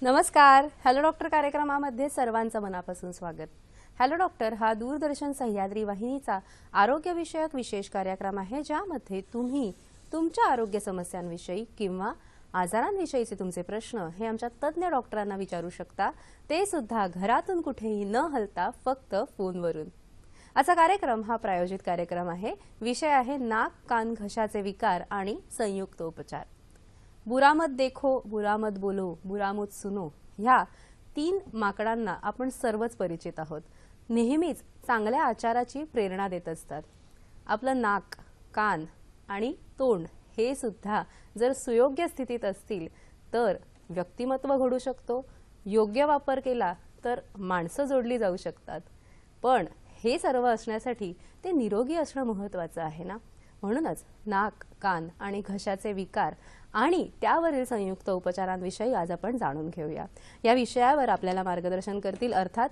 नमस्कार. Hello doctor कार्यक्रमामध्ये सर्वांचं मनापासून स्वागत. हॅलो डॉक्टर हा दूरदर्शन सह्याद्री वाहिनीचा आरोग्यविषयक विशेष कार्यक्रम आहे, ज्यामध्ये तुम्ही तुमच्या आरोग्य समस्यांविषयी किंवा आजारांविषयीचे तुमचे प्रश्न हे आमच्या तज्ञ डॉक्टरांना विचारू शकता, ते सुद्धा घरातून कुठेही न हलता फक्त फोनवरून. आजचा कार्यक्रम हा प्रायोजित कार्यक्रम आहे. विषय आहे नाक, कान, घशाचे विकार आणि संयुक्त उपचार. बुरा मत देखो, बुरा मत बोलो, बुरा मत सुनो, ह्या 3 माकडांना आपण सर्वच परिचित आहोत. नेहमीच चांगल्या आचाराची प्रेरणा देत असतात. आपलं नाक, कान आणि तोंड हे सुद्धा जर सुयोग्य स्थितीत असतील तर व्यक्तिमत्व घडू शकतो. योग्य वापर केला तर माणसं जोडली जाऊ शकतात. पण हे सर्व असण्यासाठी ते निरोगी असणं महत्त्वाचं आहे ना. म्हणूनच नाक, कान आणि घशाचे विकार आणि त्यावरील संयुक्त उपचारांविषयी आज आपण जाणून घेऊया. या विषयावर आपल्याला मार्गदर्शन करतील अर्थात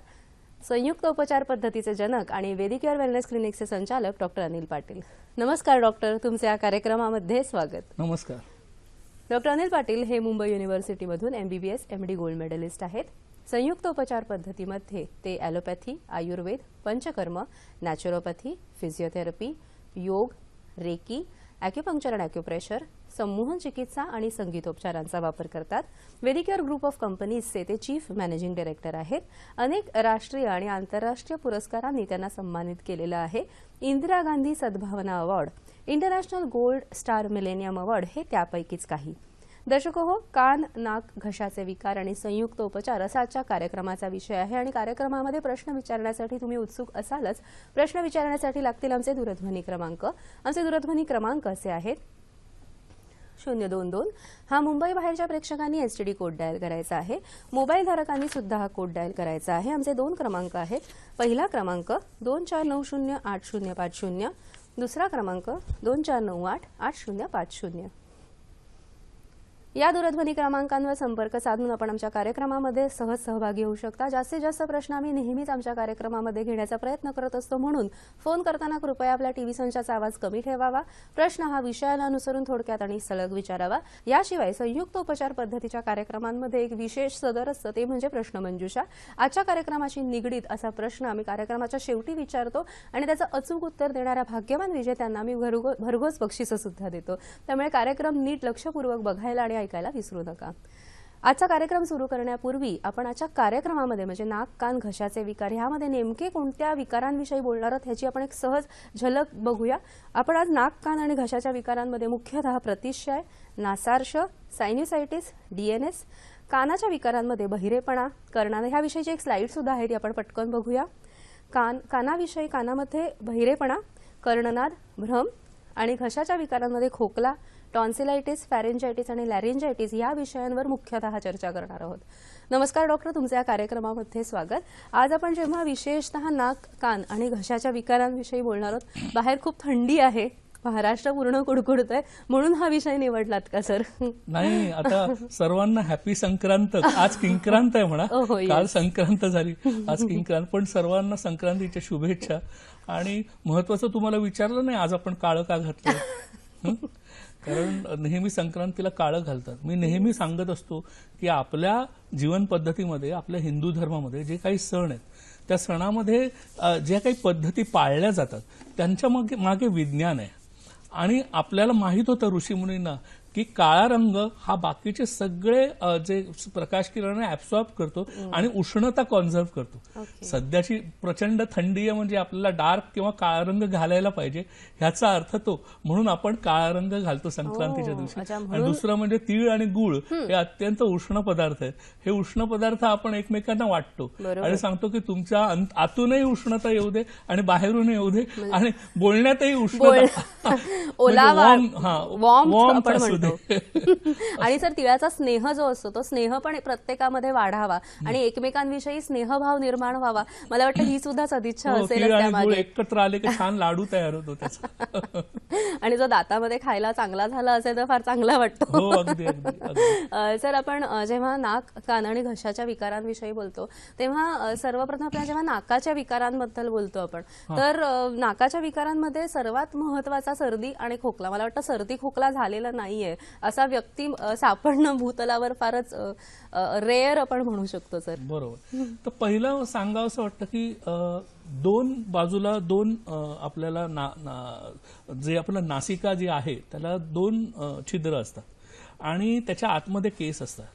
संयुक्त उपचार पद्धतीचे जनक आणि वेदिक केअर वेलनेस क्लिनिकचे संचालक डॉक्टर अनिल पाटील. नमस्कार डॉक्टर, तुमचे या कार्यक्रमामध्ये स्वागत. नमस्कार. डॉक्टर अनिल पाटील हे मुंबई युनिव्हर्सिटीमधून MBBS MD गोल्ड मेडलिस्ट आहेत. संयुक्त उपचार पद्धतीमध्ये ते allopathy, Ayurveda, Panchakarma, naturopathy, physiotherapy, yoga, reiki, acupuncture आणि ॲक्युप्रेशर, संमोहन चिकित्सा आणि संगीतोपचारांचा वापर करतात. वेदिक केअर ग्रुप ऑफ कंपनीजचे ते चीफ मॅनेजिंग डायरेक्टर आहेत. अनेक राष्ट्रीय आणि आंतरराष्ट्रीय पुरस्कारांनी त्यांना सन्मानित केलेलं आहे. इंदिरा गांधी सद्भावना award, international gold star millennium award हे त्यापैकीच काही. दर्शको हो, कान, नाक, घशाचे विकार आणि संयुक्त उपचार असा आजच्या कार्यक्रमाचा विषय आहे. आणि कार्यक्रमामध्ये प्रश्न विचारण्यासाठी तुम्ही उत्सुक असालच. प्रश्न विचारण्यासाठी लागतील आमचे दूरध्वनी क्रमांक. आमचे दूरध्वनी क्रमांक असे आहेत: 022 हा मुंबई बाहेरच्या प्रेक्षकांनी STD कोड डायल करायचा आहे. मोबाईल धारकांनी सुद्धा हा कोड डायल करायचा आहे. आमचे 2 क्रमांक आहेत. पहिला क्रमांक 24908050, दुसरा क्रमांक 24988050. या दूरध्वनी क्रमांकांवर संपर्क साधून आपण आमच्या कार्यक्रमामध्ये सहज सहभागी होऊ शकता. जास्तीत जास्त प्रश्न आम्ही नेहमीच आमच्या कार्यक्रमामध्ये घेण्याचा प्रयत्न करत असतो, म्हणून फोन करताना कृपया आपल्या टीव्ही संचाचा आवाज कमी ठेवावा. प्रश्न हा विषयाला अनुसरून थोडक्यात आणि सलग विचारावा. याशिवाय संयुक्त उपचार पद्धतीच्या कार्यक्रमांमध्ये एक विशेष सदर असतं, ते म्हणजे प्रश्नमंजुषा. आजच्या कार्यक्रमाशी निगडीत असा प्रश्न आम्ही कार्यक्रमाच्या शेवटी विचारतो आणि त्याचं अचूक उत्तर देणाऱ्या भाग्यवान विजेत्यांना आम्ही भरघोस बक्षिसं सुद्धा देतो. त्यामुळे कार्यक्रम नीट लक्षपूर्वक बघायला आणि ऐकायला विसरू नका. आजचा कार्यक्रम सुरू करण्यापूर्वी आपण आजच्या कार्यक्रमामध्ये म्हणजे नाक, कान, घशाचे विकार ह्यामध्ये नेमके कोणत्या विकारांविषयी बोलणार आहोत ह्याची आपण एक सहज झलक बघूया. आपण आज नाक, कान आणि घशाच्या विकारांमध्ये मुख्यतः प्रतिशय, नासार्श, सायन्युसायटिस, DNS, कानाच्या विकारांमध्ये बहिरेपणा, कर्णाने ह्याविषयीची एक स्लाइड सुद्धा आहे, ती आपण पटकन बघूया. कानाविषयी कानामध्ये बहिरेपणा, कर्णनाद, भ्रम आणि घशाच्या विकारांमध्ये खोकला, टॉन्सिलायटिस, फॅरेंजायटिस आणि लॅरेंजायटिस या विषयांवर मुख्यतः चर्चा करणार आहोत. नमस्कार डॉक्टर, तुमच्या या कार्यक्रमामध्ये स्वागत. आज आपण जेव्हा विशेषतः नाक, कान आणि घशाच्या विकारांविषयी बोलणार आहोत, बाहेर खूप थंडी आहे, महाराष्ट्र पूर्ण कुडकुडतोय, म्हणून हा विषय निवडलात का सर? नाही, आता सर्वांना हॅपी संक्रांत. आज किंक्रांत आहे म्हणा, काल संक्रांत झाली, आज किंक्रांत. पण सर्वांना संक्रांतीच्या शुभेच्छा. आणि महत्वाचं तुम्हाला विचारलं नाही, आज आपण काळं का घातलं? कारण नेहमी संक्रांतीला काळं घालतात. मी नेहमी सांगत असतो की आपल्या जीवन पद्धतीमध्ये, आपल्या हिंदू धर्मामध्ये जे काही सण आहेत, त्या सणामध्ये ज्या काही पद्धती पाळल्या जातात त्यांच्या मागे विज्ञान आहे. आणि आपल्याला माहित होतं ऋषीमुनींना की काळा रंग हा बाकीचे सगळे जे प्रकाश किरण ऍब्सॉर्ब करतो आणि उष्णता कॉन्झर्व करतो. सध्याची प्रचंड थंडी आहे, म्हणजे आपल्याला डार्क किंवा काळा रंग घालायला पाहिजे ह्याचा अर्थ तो. म्हणून आपण काळा रंग घालतो संक्रांतीच्या दिवशी. आणि दुसरं म्हणजे तीळ आणि गुळ हे अत्यंत उष्ण पदार्थ आहेत. हे उष्ण पदार्थ आपण एकमेकांना वाटतो आणि सांगतो की तुमच्या आतूनही उष्णता येऊ दे आणि बाहेरून येऊ दे आणि बोलण्यातही उष्णता आणि सर तिळाचा स्नेह जो असतो तो स्नेह पण प्रत्येकामध्ये वाढावा आणि एकमेकांविषयी स्नेहभाव निर्माण व्हावा. मला वाटतं ही सुद्धा सदिच्छा असेल एकत्र आले की छान लाडू तयार होतो त्याचा. आणि जो दातामध्ये खायला चांगला झाला असेल तर फार चांगला वाटतो. सर, आपण जेव्हा नाक, कान आणि घशाच्या विकारांविषयी बोलतो तेव्हा सर्वप्रथम आपल्या जेव्हा नाकाच्या विकारांबद्दल बोलतो आपण, तर नाकाच्या विकारांमध्ये सर्वात महत्वाचा सर्दी आणि खोकला. मला वाटतं सर्दी खोकला झालेला नाहीये नाहीये असा व्यक्ती सापडणं भूतलावर फारच रेअर आपण म्हणू शकतो सर. बरोबर. तर पहिलं सांगावं असं वाटतं की दोन बाजूला दोन आपल्याला जे आपलं नासिका जी आहे त्याला दोन छिद्र असतात आणि त्याच्या आतमध्ये केस असतात.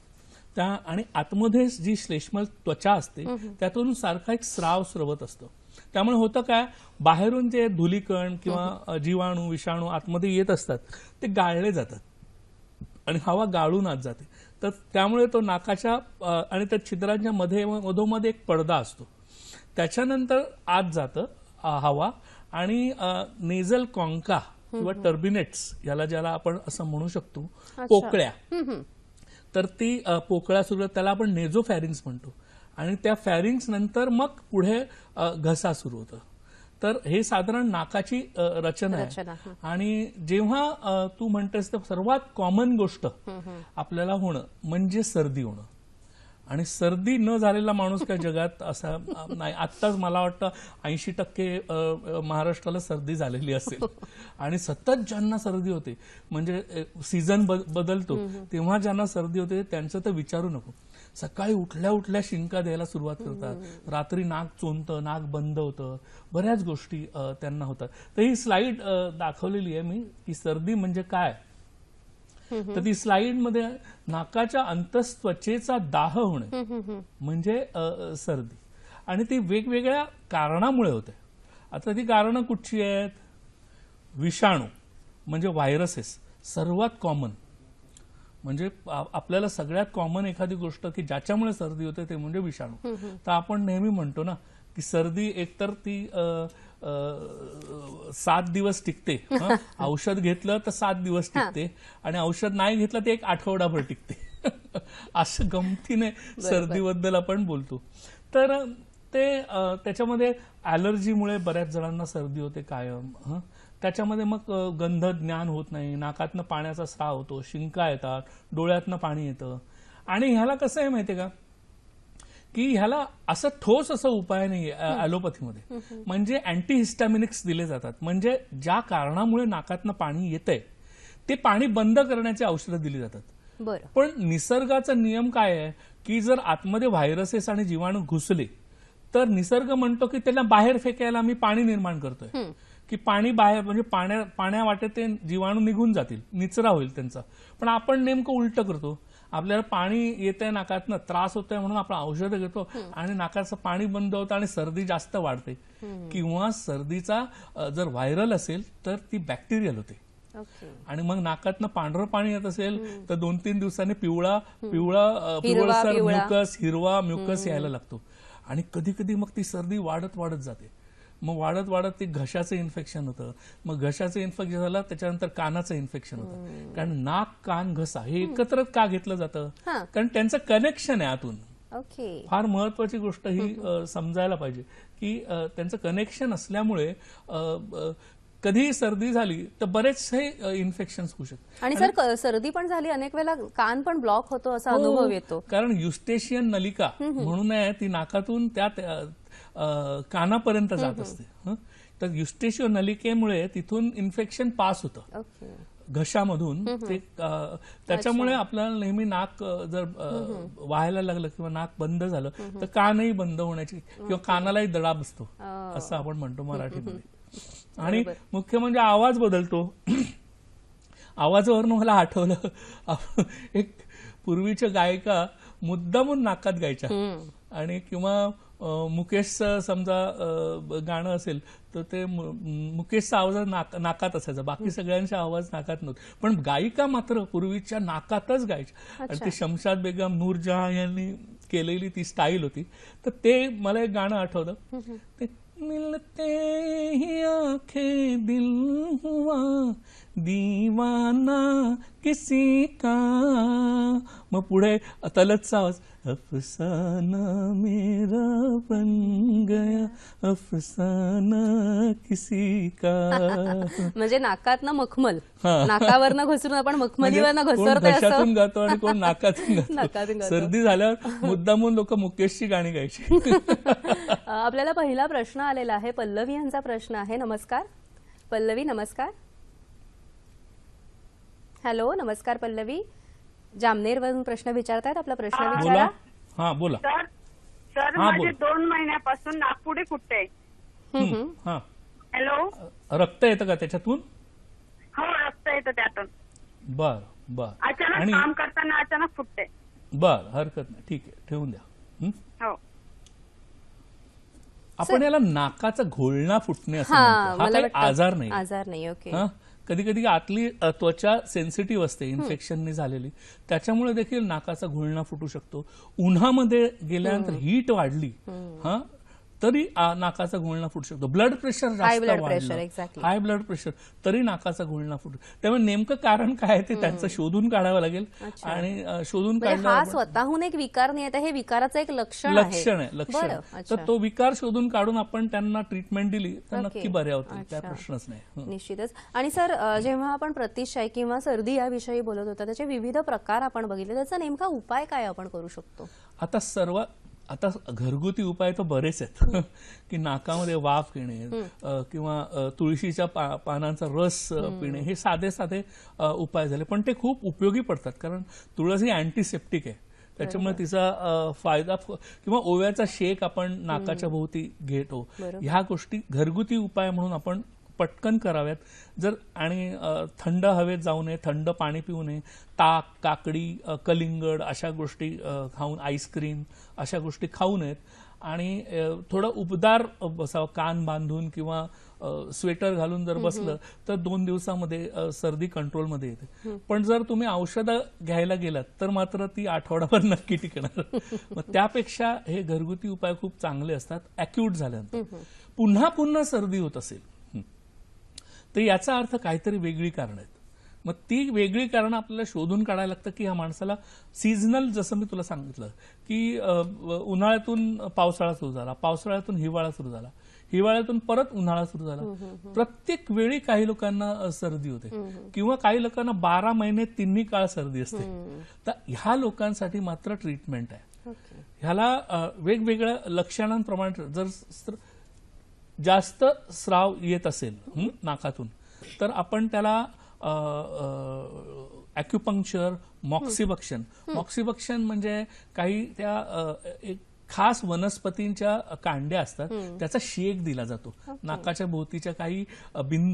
त्या आणि आतमध्ये जी श्लेष्मल त्वचा असते त्यातून सारखा एक स्राव स्रवत असतो. त्यामुळे होतं काय, बाहेरून जे धुलीकण किंवा जीवाणू विषाणू आतमध्ये येत असतात ते गाळले जातात आणि हवा गाळून आत जाते. तर त्यामुळे तो नाकाच्या आणि त्या छिद्रांच्या मधोमध एक पडदा असतो. त्याच्यानंतर आत जातं हवा आणि नेझल कॉन्का किंवा टर्बिनेट्स ज्याला आपण असं म्हणू शकतो, पोकळ्या. तर ती पोकळ्या सुरू, त्याला आपण नेझोफॅरिंग्स म्हणतो. आणि त्या फॅरिंग्स नंतर मग पुढे घसा सुरू होतं. तर हे साधारण नाकाची रचना आहे. आणि जेव्हा तू म्हणतेस तर सर्वात कॉमन गोष्ट आपल्याला होणं म्हणजे सर्दी होणं. आणि सर्दी न झालेला माणूस काय जगात असा नाही. आत्ताच मला वाटतं 80% महाराष्ट्राला सर्दी झालेली असेल. आणि सतत ज्यांना सर्दी होते म्हणजे सीझन बदलतो तेव्हा ज्यांना सर्दी होते त्यांचं तर विचारू नको. सकाळी उठल्या उठल्या शिंका द्यायला सुरुवात करतात, रात्री नाक चोंदतं, नाक बंद होतं, बऱ्याच गोष्टी त्यांना होतात. तर ही स्लाइड दाखवलेली आहे मी की सर्दी म्हणजे काय. तर ती स्लाइड मध्ये नाकाच्या अंतस्त्वचेचा दाह होणे म्हणजे सर्दी. आणि ती वेगवेगळ्या कारणामुळे होते. आता ती कारणं कुठची आहेत. विषाणू म्हणजे व्हायरसेस सर्वात कॉमन. म्हणजे आपल्याला सगळ्यात कॉमन एखादी गोष्ट की ज्याच्यामुळे सर्दी होते ते म्हणजे विषाणू. तर आपण नेहमी म्हणतो ना की सर्दी एकतर ती 7 दिवस टिकते, औषध घेतलं तर 7 दिवस टिकते आणि औषध नाही घेतलं ते 1 आठवडाभर टिकते. असं गमतीने सर्दीबद्दल आपण बोलतो. तर ते त्याच्यामध्ये ॲलर्जीमुळे बऱ्याच जणांना सर्दी होते कायम. त्याच्यामध्ये मग गंध ज्ञान होत नाही, नाकातनं पाण्याचा स्राव होतो, शिंका येतात, डोळ्यातनं पाणी येतं. आणि ह्याला कसं आहे माहितीये का की ह्याला असं ठोस असं उपाय नाही ॲलोपॅथीमध्ये. म्हणजे अँटीहिस्टॅमिनिक्स दिले जातात. म्हणजे ज्या कारणामुळे नाकातनं पाणी येतंय ते पाणी बंद करण्याचे औषधं दिली जातात. पण निसर्गाचा नियम काय आहे की जर आतमध्ये व्हायरसेस आणि जीवाणू घुसले तर निसर्ग म्हणतो की त्याला बाहेर फेकायला आम्ही पाणी निर्माण करतोय की पाणी बाहेर म्हणजे पाण्या वाटेत ते जीवाणू निघून जातील, निचरा होईल त्यांचा. पण आपण नेमकं उलट करतो. आपल्याला पाणी येतंय नाकातनं, त्रास होतोय म्हणून आपण औषधं घेतो आणि नाकाचं पाणी बंद होतं आणि सर्दी जास्त वाढते. किंवा सर्दीचा जर व्हायरल असेल तर ती बॅक्टेरियल होते. आणि मग नाकातनं पांढरं पाणी येत असेल तर 2-3 दिवसांनी पिवळसर म्युकस, हिरवा म्युकस यायला लागतो. आणि कधी कधी मग ती सर्दी वाढत वाढत जाते. मग वाढत वाढत ते घशाचं इन्फेक्शन होतं. मग घशाचं इन्फेक्शन झालं त्याच्यानंतर कानाचं इन्फेक्शन होतं. कारण नाक, कान, घसा हे एकत्र का घेतलं जातं, कारण त्यांचं कनेक्शन आहे आतून. फार महत्वाची गोष्ट ही समजायला पाहिजे की त्यांचं कनेक्शन असल्यामुळे कधीही सर्दी झाली तर बरेचसे इन्फेक्शन होऊ शकतात. आणि सर सर्दी पण झाली अनेक वेळेला कान पण ब्लॉक होतो असा अनुभव येतो. कारण युस्टेशियन नलिका म्हणून आहे ती नाकातून त्या कानापर्यंत जात असते. तर युस्टेशियन नलिकेमुळे तिथून इन्फेक्शन पास होतं घशामधून. ते त्याच्यामुळे आपल्याला नेहमी नाक जर व्हायला लागलं किंवा नाक बंद झालं तर कानही बंद होण्याची किंवा कानालाही दडा बसतो असं आपण म्हणतो मराठीमध्ये. आणि मुख्य म्हणजे आवाज बदलतो. आवाजावरून मला आठवलं एक पूर्वीच्या गायिका मुद्दामून नाकात गायच्या. आणि किंवा मुकेशचं समजा गाणं असेल तर ते मुकेशचा आवाज नाकात असायचा, बाकी सगळ्यांचा आवाज नाकात नव्हता. पण गायिका मात्र पूर्वीच्या नाकातच गायच्या. आणि ती शमशाद बेगम, नूरजहां यांनी केलेली ती स्टाईल होती. तर ते मला एक गाणं आठवलं, ते मिलते ही आंखें दिल हुआ दीवाना किसी का. मग पुढे तलतचा आवाज, अफसाना मेरा बन गया अफसाना किसी का. म्हणजे नाकातनं मखमल, नाकावरनं घसरून आपण मखमलीवरनं घसरतोय असं. घशातून गातो आणि कोण नाकातून गातो. सर्दी झाल्यावर मुद्दामून लोक मुकेशची गाणी गायची. आपल्याला पहिला प्रश्न आलेला आहे. पल्लवी यांचा प्रश्न आहे. नमस्कार पल्लवी. नमस्कार. हॅलो, नमस्कार पल्लवी. जामनेरवरून प्रश्न विचारतायत. आपला प्रश्न बोला. विचारा. हा बोला. सर हा, माझे बोल. 2 महिन्यापासून नागपुडी फुटते. हा, हॅलो. रक्त येतं का त्याच्यातून? हो, रक्त येतं त्यातून. बर बर. अचानक आणि काम करताना अचानक फुटते. बर, हरकत नाही, ठीक आहे, ठेवून द्या. हं? हो. आपण याला नाकाचा घोळणा फुटणे असं हा, म्हणतो. हा मला काही वाटतं आजार नाही. आजार नाही. ओके. कधी कधी आतली त्वचा सेन्सिटिव्ह असते इन्फेक्शनने झालेली, त्याच्यामुळे देखील नाकाचा घोळणा फुटू शकतो. उन्हामध्ये गेल्यानंतर हीट वाढली तरी नाकाचा घोळणा फुटू शकतो. ब्लड प्रेशर जास्त blood pressure, वाढलं, exactly. हाय ब्लड प्रेशर, तरी नाकाचा घोळणा फुटू. त्यामुळे नेमकं कारण काय आहे ते त्यांचं शोधून काढावं लागेल. आणि शोधून म्हणजे हा काढल्यावर स्वतःहून एक विकार नाही आहे, हे विकाराचं एक लक्षण लक्षण आहे. लक्षण बरं, आहे. अच्छा. तर तो विकार शोधून काढून आपण त्यांना ट्रीटमेंट दिली तर ओके. नक्की बऱ्या होतील, काय अच्छा. प्रश्नच नाही. हं. निश्चितच. आणि सर, जेव्हा आपण प्रतिशाय किंवा सर्दी याविषयी बोलत होता, त्याचे विविध प्रकार आपण बघितले, त्याचा नेमका उपाय काय आपण करू शकतो? आता घरगुती उपाय तर बरेच आहेत की नाकामध्ये वाफ घेणे किंवा तुळशीच्या पानांचा रस पिणे, हे साधे साधे उपाय झाले, पण ते खूप उपयोगी पडतात. कारण तुळस ही अँटीसेप्टिक आहे, त्याच्यामुळे तिचा फायदा किंवा ओव्याचा शेक आपण नाकाच्या भोवती घेतो. ह्या गोष्टी घरगुती उपाय म्हणून आपण पटकन कराव्यात. आणि थंड हवेत जाऊ नये, थंड पाणी पिऊ नये, ताक, काकडी, कलिंगड अशा गोष्टी खाऊन, आईस्क्रीम अशा गोष्टी खाऊ नयेत. आणि थोडं उबदार बसावं, कान बांधून किंवा स्वेटर घालून जर बसलं तर 2 दिवसामध्ये सर्दी कंट्रोलमध्ये येते. पण जर तुम्ही औषधं घ्यायला गेलात तर मात्र ती आठवडाभर नक्की टिकणार. मग त्यापेक्षा हे घरगुती उपाय खूप चांगले असतात. अॅक्यूट झाल्यानंतर पुन्हा पुन्हा सर्दी होत असेल तर याचा अर्थ काहीतरी वेगळी कारण आहेत. मग ती वेगळी कारणं आपल्याला शोधून काढायला लागतं की ह्या माणसाला सीझनल, जसं मी तुला सांगितलं की उन्हाळ्यातून पावसाळा सुरू झाला, पावसाळ्यातून हिवाळा सुरू झाला, हिवाळ्यातून परत उन्हाळा सुरू झाला. प्रत्येक वेळी काही लोकांना सर्दी होते किंवा काही लोकांना 12 महिने 3 काळ सर्दी असते. तर ह्या लोकांसाठी मात्र ट्रीटमेंट आहे. ह्याला वेगवेगळ्या लक्षणांप्रमाणे जर जास्त स्राव येत असेल नाकातून तर आपण त्याला ॲक्युपंक्चर, मॉक्सिबक्शन म्हणजे काही त्या एक खास वनस्पतींच्या कांड्या असतात, त्याचा शेक दिला जातो. नाकाच्या भोवतीच्या काही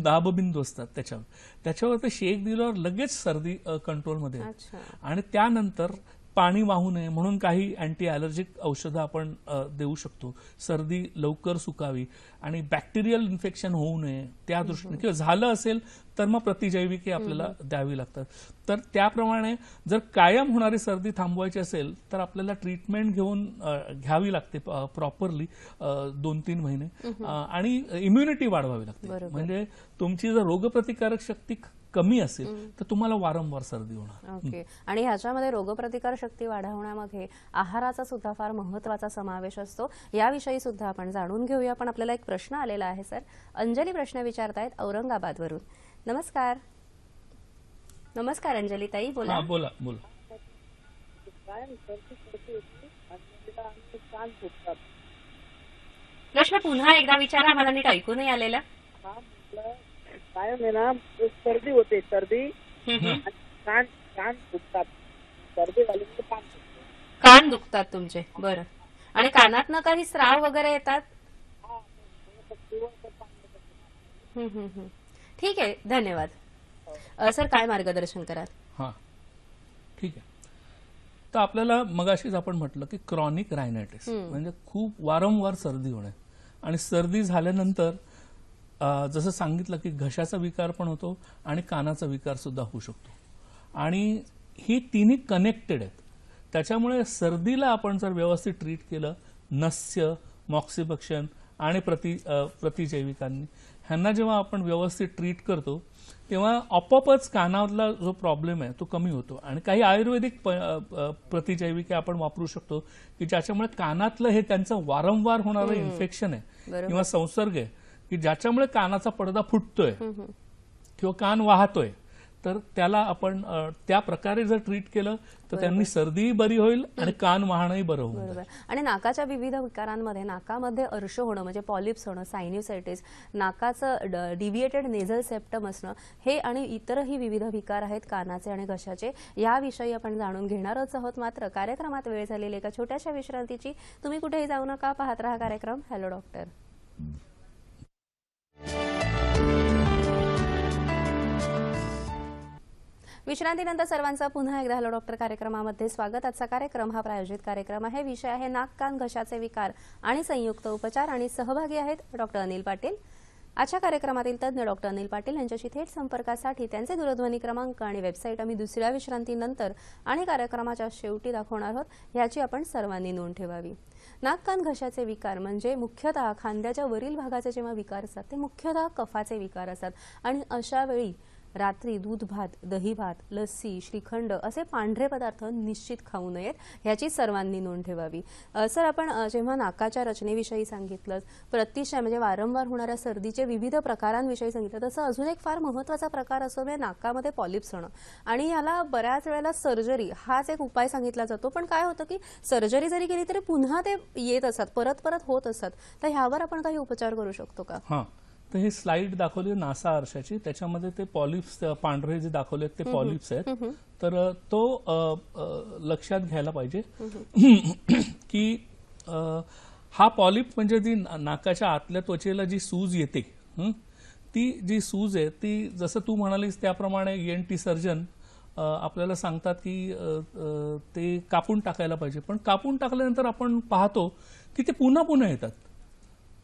दाबबिंदू असतात त्याच्यावर ते शेक दिल्यावर लगेच सर्दी कंट्रोलमध्ये येते. आणि त्यानंतर पाणी वाहू नये म्हणून काही अँटी ॲलर्जिक औषधं आपण देऊ शकतो, सर्दी लवकर सुकावी आणि बॅक्टेरियल इन्फेक्शन होऊ नये त्या दृष्टीने, किंवा झालं असेल तर मग प्रतिजैविके आपल्याला द्यावी लागतात. तर त्याप्रमाणे जर कायम होणारी सर्दी थांबवायची असेल तर आपल्याला ट्रीटमेंट घ्यावी लागते प्रॉपरली 2-3 महिने, आणि इम्युनिटी वाढवावी लागते. म्हणजे तुमची जर रोगप्रतिकारक शक्ती कमी असेल तर तुम्हाला वारंवार सर्दी होणार. ओके. आणि ह्याच्यामध्ये रोगप्रतिकार शक्ती वाढवण्यामध्ये आहाराचा सुद्धा फार महत्वाचा समावेश असतो. याविषयी सुद्धा आपण जाणून घेऊया. पण आपल्याला एक प्रश्न आलेला आहे सर. अंजली प्रश्न विचारतायत औरंगाबादवरून. नमस्कार. नमस्कार अंजली ताई, बोला. बोला बोला. प्रश्न पुन्हा एकदा विचारा, मला नीट ऐकू नाही आलेला. कायम आहे ना, सर्दी होते, सर्दी कान दुखतात, सर्दी झाली की कान दुखतात. कान दुखतात तुमचे? बरं. आणि कानातनं काही स्राव वगैरे येतात? ठीक आहे, धन्यवाद. सर, काय मार्गदर्शन कराल? हा, ठीक आहे. तर आपल्याला मगाशीच आपण म्हटलं की क्रॉनिक रायनायटिस म्हणजे खूप वारंवार सर्दी होणे, आणि सर्दी झाल्यानंतर जसं सांगितलं की घशाचा विकार पण होतो आणि कानाचा विकार सुद्धा होऊ शकतो, आणि ही तिन्ही कनेक्टेड आहेत. त्याच्यामुळे सर्दीला आपण जर व्यवस्थित ट्रीट केलं, नस्य, मॉक्सिबक्शन आणि प्रतिजैविकांनी, ह्यांना जेव्हा आपण व्यवस्थित ट्रीट करतो तेव्हा आपोआपच कानातला जो प्रॉब्लेम आहे तो कमी होतो. आणि काही आयुर्वेदिक प्रतिजैविके आपण वापरू शकतो की ज्याच्यामुळे कानातलं हे त्यांचं वारंवार होणारं इन्फेक्शन आहे किंवा संसर्ग आहे की ज्याच्यामुळे कानाचा पडदा फुटतोय किंवा कान वाहतोय, तर त्याला आपण त्या प्रकारे जर ट्रीट केलं तर त्यांनी सर्दीही बरी होईल आणि कान वाहनही बरं होईल. बरोबर. आणि नाकाच्या विविध विकारांमध्ये नाकामध्ये अर्श होणं म्हणजे पॉलिप्स होणं, सायन्युसायटिस, नाकाचं डिव्हिएटेड नेझल सेप्टम असणं, हे आणि इतरही विविध विकार आहेत कानाचे आणि घशाचे. याविषयी आपण जाणून घेणारच आहोत. मात्र कार्यक्रमात वेळ झालेली एका छोट्याशा विश्रांतीची. तुम्ही कुठेही जाऊ नका, पाहत रहा कार्यक्रम हॅलो डॉक्टर. विश्रांतीनंतर सर्वांचं पुन्हा एकदा हॅलो डॉक्टर कार्यक्रमामध्ये स्वागत. आजचा कार्यक्रम हा प्रायोजित कार्यक्रम आहे. विषय आहे नाक कान घशाचे विकार आणि संयुक्त उपचार आणि सहभागी आहेत डॉक्टर अनिल पाटील. आजच्या कार्यक्रमातील तज्ज्ञ डॉक्टर अनिल पाटील यांच्याशी थेट संपर्कासाठी त्यांचे दूरध्वनी क्रमांक आणि वेबसाईट आम्ही दुसऱ्या विश्रांतीनंतर आणि कार्यक्रमाच्या शेवटी दाखवणार आहोत. याची आपण सर्वांनी नोंद ठेवावी. नाक कान घशाचे विकार म्हणजे मुख्यतः खांद्याच्या वरील भागाचे जेव्हा विकार असतात ते मुख्यतः कफाचे विकार असतात आणि अशा वेळी रात्री दूध भात, दही भात, लस्सी, श्रीखंड असे पांढरे पदार्थ निश्चित खाऊ नयेत, ह्याची सर्वांनी नोंद ठेवावी. सर, आपण जेव्हा नाकाच्या रचनेविषयी सांगितलं, प्रतिशय म्हणजे वारंवार होणाऱ्या सर्दीचे विविध प्रकारांविषयी सांगितलं, तसं अजून एक फार महत्त्वाचा प्रकार असतो म्हणजे नाकामध्ये पॉलिप्स होणं. आणि याला बऱ्याच वेळेला सर्जरी हाच एक उपाय सांगितला जातो. पण काय होतं की सर्जरी जरी केली तरी पुन्हा ते येत असतात, परत परत होत असतात. तर ह्यावर आपण काही उपचार करू शकतो का? हां, तर ही स्लाइड दाखवली नासा अर्शाची, त्याच्यामध्ये ते पॉलिप्स पांढरे जे दाखवले ते पॉलिप्स आहेत. तर तो लक्षात घ्यायला पाहिजे की हा पॉलिप म्हणजे जी नाकाच्या आतल्या त्वचेला जी सूज येते, ती जी सूज आहे ती जसं तू म्हणालीस त्याप्रमाणे ENT सर्जन आपल्याला सांगतात की ते कापून टाकायला पाहिजे. पण कापून टाकल्यानंतर आपण पाहतो की ते पुन्हा पुन्हा येतात.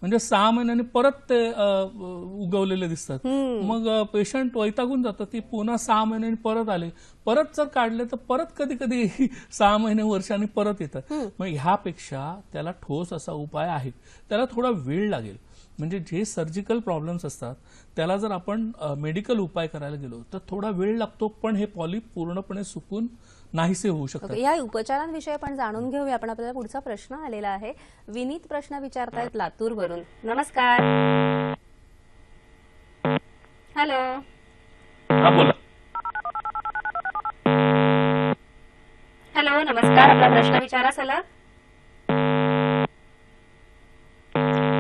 म्हणजे 6 महिन्यांनी परत ते उगवलेले दिसतात. मग पेशंट वैतागून जातं की पुन्हा 6 महिन्यांनी परत आले, परत जर काढले तर परत कधी कधी 6 महिने वर्षांनी परत येतात. मग ह्यापेक्षा त्याला ठोस असा उपाय आहे. त्याला थोडा वेळ लागेल. म्हणजे जे सर्जिकल प्रॉब्लेम्स असतात त्याला जर आपण मेडिकल उपाय करायला गेलो तर थोडा वेळ लागतो, पण हे पॉलिप पूर्णपणे सुकून नाहीसे होऊ शकतात. या उपचारांविषयी आपण जाणून घेऊया. आपण आपल्याला पुढचा प्रश्न आलेला आहे. विनीत प्रश्न विचारतायत लातूरवरून. नमस्कार. हॅलो. हा, बोला. हॅलो, नमस्कार. आपला प्रश्न विचारा. चला,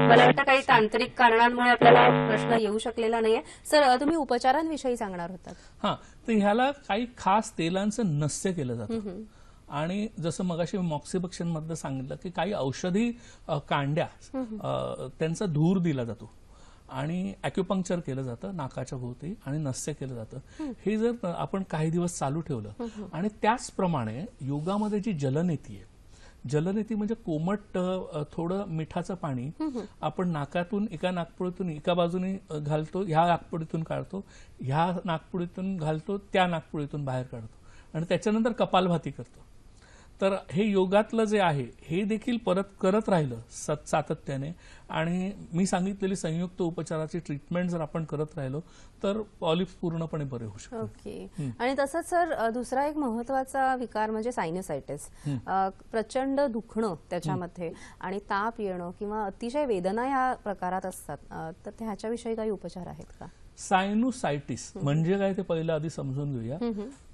मला वाटतं काही तांत्रिक कारणांमुळे आपल्याला प्रश्न येऊ शकलेला नाहीये. सर, तुम्ही उपचारांविषयी सांगणार होतात. हां, तर ह्याला काही खास तेलांचं नस्य केलं जातं. आणि जसं मगाशी मॉक्सिबक्शन मध्ये सांगितलं की काही औषधी कांड्या त्यांचा धूर दिला जातो आणि ॲक्युपंक्चर केलं जातं नाकाच्या भोवती आणि नस्य केलं जातं. हे जर आपण काही दिवस चालू ठेवलं आणि त्याचप्रमाणे योगामध्ये जी जलनेती आहे, जलनेती म्हणजे कोमट थोडं मिठाचं पाणी आपण नाकातून एका नाकपुडीतून एका बाजूने घालतो, ह्या नाकपुडीतून काढतो, ह्या नाकपुडीतून घालतो, त्या नाकपुडीतून बाहेर काढतो आणि त्याच्यानंतर कपालभाती करतो. तर हे योगातलं जे आहे हे देखील परत करत राहिलं सातत्याने आणि मी सांगितलेली संयुक्त उपचाराची ट्रीटमेंट जर आपण करत राहिलो तर पॉलिप्स पूर्णपणे बरे होऊ शकतात. ओके. आणि तसंच सर, दुसरा एक महत्वाचा विकार म्हणजे सायनसायटिस. प्रचंड दुखणं त्याच्यामध्ये आणि ताप येणं किंवा अतिशय वेदना या प्रकारात असतात. तर ह्याच्याविषयी काही उपचार आहेत का? सायनुसायटिस म्हणजे काय ते पहिलं आधी समजून घेऊया.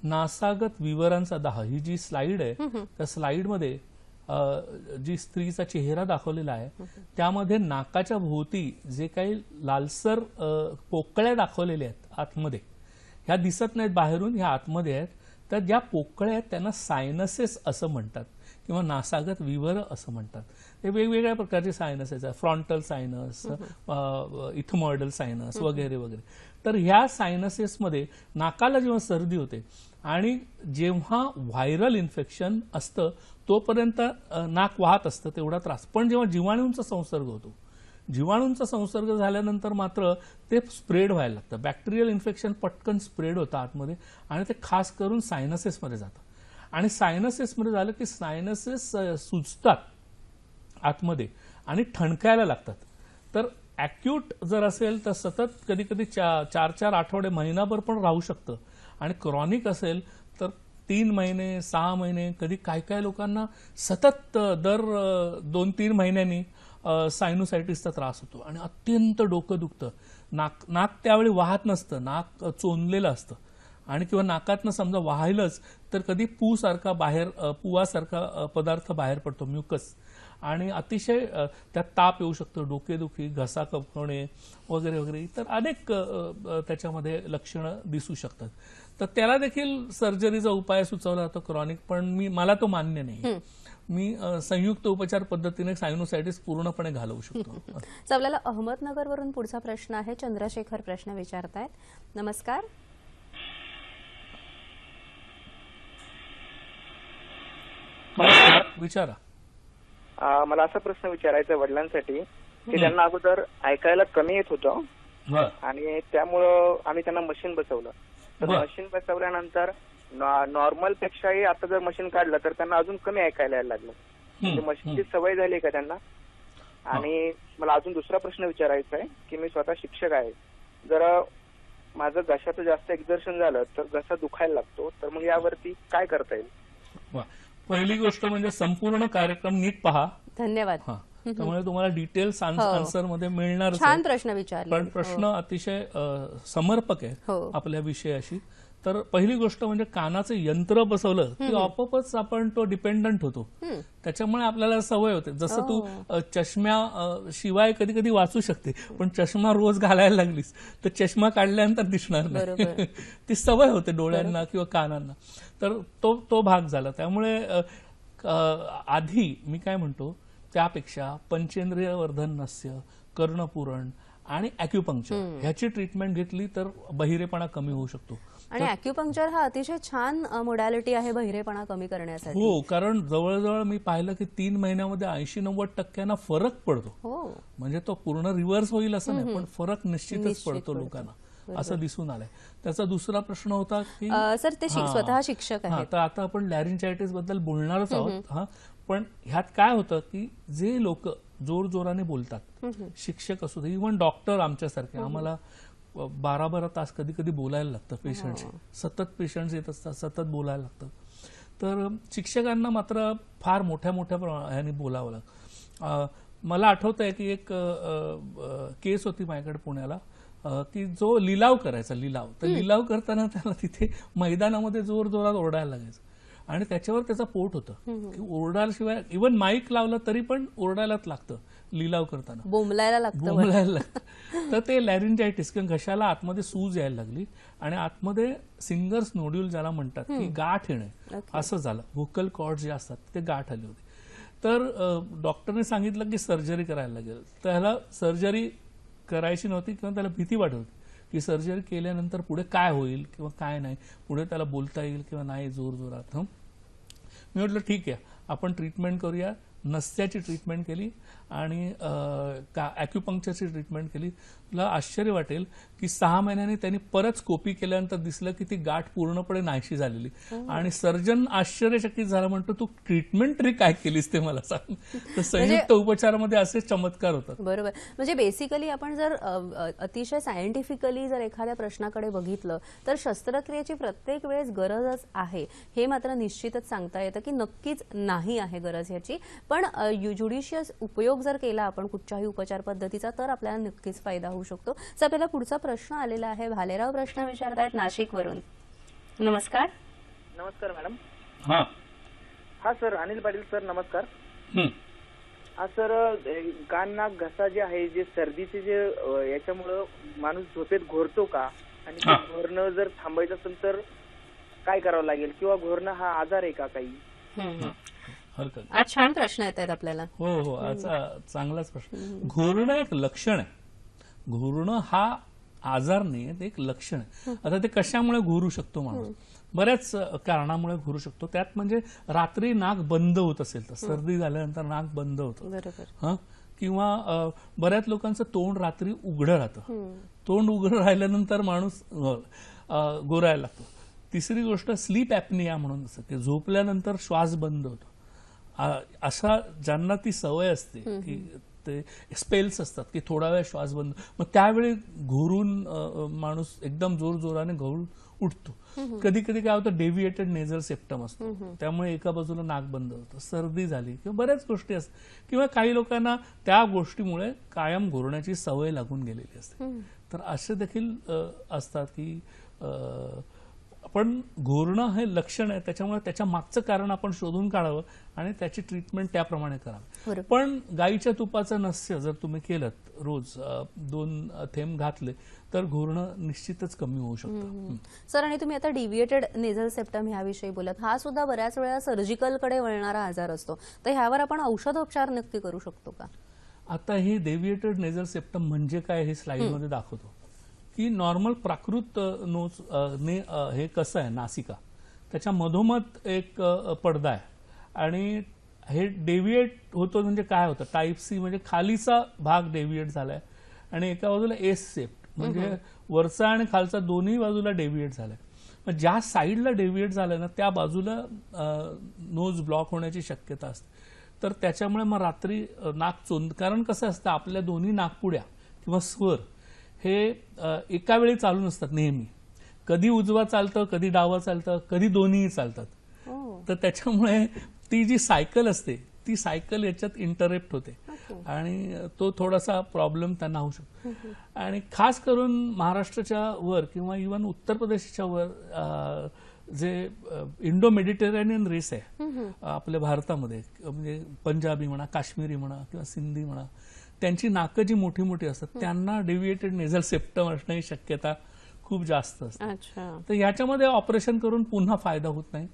नासागत विवरांचा दाह, ही जी स्लाइड आहे त्या स्लाइडमध्ये जी स्त्रीचा चेहरा दाखवलेला आहे त्यामध्ये नाकाच्या भोवती जे काही लालसर पोकळ्या दाखवलेल्या आहेत आतमध्ये, ह्या दिसत नाहीत बाहेरून, ह्या आतमध्ये आहेत. तर ज्या पोकळ्या आहेत त्यांना सायनसेस असं म्हणतात किंवा नासागत विवर असं म्हणतात. हे वेगवेगळ्या प्रकारचे सायनसेस आहेत, फ्रॉन्टल सायनस, इथमॉइडल सायनस वगैरे वगैरे. तर ह्या सायनसेसमध्ये नाकाला जेव्हा सर्दी होते आणि जेव्हा व्हायरल इन्फेक्शन असतं तोपर्यंत नाक वाहत असतं तेवढा त्रास. पण जेव्हा जीवाणूंचा संसर्ग होतो, जीवाणूंचा संसर्ग झाल्यानंतर मात्र ते स्प्रेड व्हायला लागतं. बॅक्टेरियल इन्फेक्शन पटकन स्प्रेड होतं आतमध्ये आणि ते खास करून सायनसेसमध्ये जातं. आणि सायनसेसमध्ये झालं की सायनसेस सुजतात आतमध्ये आणि ठणकायला लागतात. तर ॲक्यूट जर असेल तर सतत कधी कधी 4-4 आठवडे, महिनाभर पण राहू शकतं. आणि क्रॉनिक असेल तर 3 महिने, 6 महिने, कधी काय लोकांना सतत दर 2-3 महिन्यांनी सायनुसायटिसचा त्रास होतो आणि अत्यंत डोकं दुखतं. नाक त्यावेळी वाहत नसतं, नाक चोंदलेलं असतं आणि किंवा नाकातनं समजा वाहिलंच तर कधी पुवासारखा पदार्थ बाहेर पडतो, म्युकस, आणि अतिशय त्यात ताप येऊ शकतो, डोकेदुखी, घसा कपकणे वगैरे वगैरे इतर अनेक त्याच्यामध्ये लक्षणं दिसू शकतात. तर त्याला देखील सर्जरीचा उपाय सुचवला जातो क्रॉनिक, पण मला तो मान्य नाही. मी संयुक्त उपचार पद्धतीने सायनोसायटिस पूर्णपणे घालवू शकतो. आपल्याला अहमदनगरवरून पुढचा प्रश्न आहे. चंद्रशेखर प्रश्न विचारतायत. नमस्कार. विचारा. मला असा प्रश्न विचारायचा वडिलांसाठी की त्यांना अगोदर ऐकायला कमी येत होतं आणि त्यामुळं आम्ही त्यांना मशीन बसवलं. तर मशीन बसवल्यानंतर नॉर्मल पेक्षाही आता जर मशीन काढलं तर त्यांना अजून कमी ऐकायला यायला लागलं. म्हणजे मशीनची सवय झाली का त्यांना? आणि मला अजून दुसरा प्रश्न विचारायचा आहे की मी स्वतः शिक्षक आहे. जर माझं घशाचं जास्त एक्झर्शन झालं तर घसा दुखायला लागतो, तर मग यावरती काय करता येईल? पहिली गोष्ट म्हणजे संपूर्ण कार्यक्रम नीट पहा. धन्यवाद. त्यामुळे तुम्हाला डिटेल्स आन्सर मध्ये मिळणार. छान प्रश्न विचारले. पण प्रश्न अतिशय समर्पक आहे आपल्या विषयाशी. तर पहिली गोष्ट म्हणजे कानाचं यंत्र बसवलं की आपोआपच आपण तो डिपेंडंट होतो. त्याच्यामुळे आपल्याला सवय होते. जसं तू चष्म्या शिवाय कधी कधी वाचू शकते, पण चष्मा रोज घालायला लागलीस तर चष्मा काढल्यानंतर दिसणार नाही. ती सवय होते डोळ्यांना किंवा कानांना. तर तो भाग झाला. त्यामुळे आधी मी काय म्हणतो त्यापेक्षा पंचेंद्रिय वर्धन नस्य, कर्णपुरण आणि अॅक्युपंक्चर ह्याची ट्रीटमेंट घेतली तर बहिरेपणा कमी होऊ शकतो. आणि अॅक्युपंक्चर हा अतिशय छान मोडॅलिटी आहे बहिरेपणा कमी करण्यासाठी. हो, कारण जवळजवळ मी पाहिलं की 3 महिन्यामध्ये 80-90% फरक पडतो. म्हणजे तो पूर्ण रिव्हर्स होईल असं नाही, पण फरक निश्चितच पडतो लोकांना, असं दिसून आलंय. त्याचा दुसरा प्रश्न होता की सर ते स्वतः शिक्षक आहेत. तर आता आपण लॅरिंजायटिस बद्दल बोलणारच आहोत. पण ह्यात काय होतं की जे लोक जोर जोराने बोलतात, शिक्षक असू दे, इव्हन डॉक्टर आमच्यासारखे, आम्हाला 12-12 तास कधी कधी बोलायला लागतं पेशंटशी. सतत पेशंट येत असतात, सतत बोलायला लागतं. तर शिक्षकांना मात्र फार मोठ्या ह्याने बोलावं लागतं. मला आठवतंय की एक केस होती माझ्याकडे पुण्याला की जो लिलाव करायचा, तर लिलाव करताना त्याला तिथे मैदानामध्ये जोर जोरात ओरडायला लागायचं आणि त्याच्यावर त्याचा पोट होतं की ओरडायशिवाय इव्हन माईक लावलं तरी पण ओरडायलाच लागतं लिलाव करताना, बोंबलायला लागतं. तर ते लॅरिंजायटिस किंवा घशाला आतमध्ये सूज यायला लागली आणि आतमध्ये सिंगर्स नोड्यूल ज्याला म्हणतात की गाठ येणे असं झालं. व्होकल कॉर्ड जे असतात ते गाठ आली होती. तर डॉक्टरने सांगितलं की सर्जरी करायला लागेल. त्याला सर्जरी करायची नव्हती किंवा त्याला भीती वाटत होती की सर्जरी केल्यानंतर पुढे काय होईल किंवा काय नाही, पुढे त्याला बोलता येईल किंवा नाही जोर जोरात. मी म्हटलं ठीक आहे, आपण ट्रीटमेंट करूया. नस्याची ट्रीटमेंट केली आणि अॅक्युपंक्चरची ट्रीटमेंट केली. तुला आश्चर्य वाटेल की 6 महिन्यांनी त्यांनी परत स्कोपी केल्यानंतर दिसलं की ती गाठ पूर्णपणे नाहीशी झालेली. आणि सर्जन आश्चर्यचकित झाला, म्हणतो तू ट्रीटमेंट तरी काय केलीस ते मला सांग. तर संयुक्त उपचारामध्ये असे चमत्कार होतात. बरोबर. म्हणजे बेसिकली आपण जर अतिशय सायंटिफिकली जर एखाद्या प्रश्नाकडे बघितलं तर शस्त्रक्रियेची प्रत्येक वेळेस गरजच आहे हे मात्र निश्चितच सांगता येतं की नक्कीच नाही आहे गरज ह्याची. पण ज्युडिशियस उपयोग जर केला आपण कुठच्याही उपचार पद्धतीचा तर आपल्याला नक्कीच फायदा होऊ शकतो. तर आपल्याला पुढचा प्रश्न आलेला आहे. भालेराव प्रश्न विचारतायत नाशिकवरून. नमस्कार. नमस्कार मॅडम. हा सर, अनिल पाटील सर, नमस्कार. हा सर, कान नाक घसा जे आहे, जे सर्दीचे जे याच्यामुळं माणूस झोपेत घोरतो का, आणि घोरणं जर थांबायचं असेल तर काय करावं लागेल, किंवा घोरणं हा आजार आहे का काही? आज छान प्रश्न येत आहेत आपल्याला. हो, चांगलाच प्रश्न. घोरणं एक लक्षण आहे. घोरणं हा आजार नाही, ते एक लक्षण आहे. आता ते कशामुळे घोरू शकतो माणूस? बऱ्याच कारणामुळे घोरू शकतो. त्यात म्हणजे रात्री नाक बंद होत असेल तर, सर्दी झाल्यानंतर नाक बंद होतं, किंवा बऱ्याच लोकांचं तोंड रात्री उघडं राहतं. तोंड उघडं राहिल्यानंतर माणूस गोरायला लागतो. तिसरी गोष्ट स्लीप ॲपनिया म्हणून असतं की झोपल्यानंतर श्वास बंद होतो. अशा ज्यांना ती सवय असते की ते स्पेल्स असतात की थोडा वेळ श्वास बंद, मग त्यावेळी घोरून माणूस एकदम जोर जोराने घोरून उठतो. कधी कधी काय होतं, डेव्हिएटेड नेझल सेप्टम असतो, त्यामुळे एका बाजूला नाक बंद होतं. सर्दी झाली किंवा बऱ्याच गोष्टी असतात, किंवा काही लोकांना त्या गोष्टीमुळे कायम घोरण्याची सवय लागून गेलेली असते. तर असे देखील असतात की आपण घोरणं हे लक्षण आहे, त्याच्यामुळे त्याच्या मागचं कारण आपण शोधून काढावं आणि त्याची ट्रीटमेंट त्याप्रमाणे करावी. बरोबर. पण गाईच्या तुपाचं नस्य जर तुम्ही केलं रोज 2 थेंब घातले तर घोरणं निश्चितच कमी होऊ शकतं. सर, आणि तुम्ही आता डिव्हिएटेड नेझल सेप्टम ह्याविषयी बोलत, हा सुद्धा बऱ्याच वेळा सर्जिकलकडे वळणारा आजार असतो, तर ह्यावर आपण औषधोपचार नक्की करू शकतो का? आता हे डेव्हिएटेड नेझल सेप्टम म्हणजे काय हे स्लाइडमध्ये दाखवतो की नॉर्मल प्राकृत नोज हे कसं आहे, नासिका त्याच्या मधोमध एक पडदा आहे आणि हे डेव्हिएट होतो म्हणजे काय होतं, टाईप सी म्हणजे खालीचा भाग डेव्हिएट झालाय आणि एका बाजूला एस सेप्ट म्हणजे वरचा आणि खालचा दोन्ही बाजूला डेव्हिएट झालाय. मग ज्या साईडला डेव्हिएट झालंय ना त्या बाजूला नोज ब्लॉक होण्याची शक्यता असते. तर त्याच्यामुळे मग रात्री नाक कारण कसं असतं, आपल्या दोन्ही नाकपुड्या किंवा स्वर हे एका वेळी चालू नसतात नेहमी. कधी उजवा चालतं, कधी डावा चालतं, कधी दोन्हीही चालतात. तर त्याच्यामुळे ती जी सायकल असते ती सायकल याच्यात इंटरप्ट होते आणि तो थोडासा प्रॉब्लेम त्यांना होऊ शकतो. आणि खास करून महाराष्ट्राच्या वर किंवा इव्हन उत्तर प्रदेशच्या वर जे इंडो मेडिटेरेनियन रेस आहे आपल्या भारतामध्ये, म्हणजे पंजाबी म्हणा, काश्मीरी म्हणा किंवा सिंधी म्हणा, त्यांची नाकं जी मोठी मोठी असतात त्यांना डेव्हिएटेड नेझल सेप्टम असण्याची शक्यता खूप जास्त असते. तर ह्याच्यामध्ये ऑपरेशन करून पुन्हा फायदा होत नाही.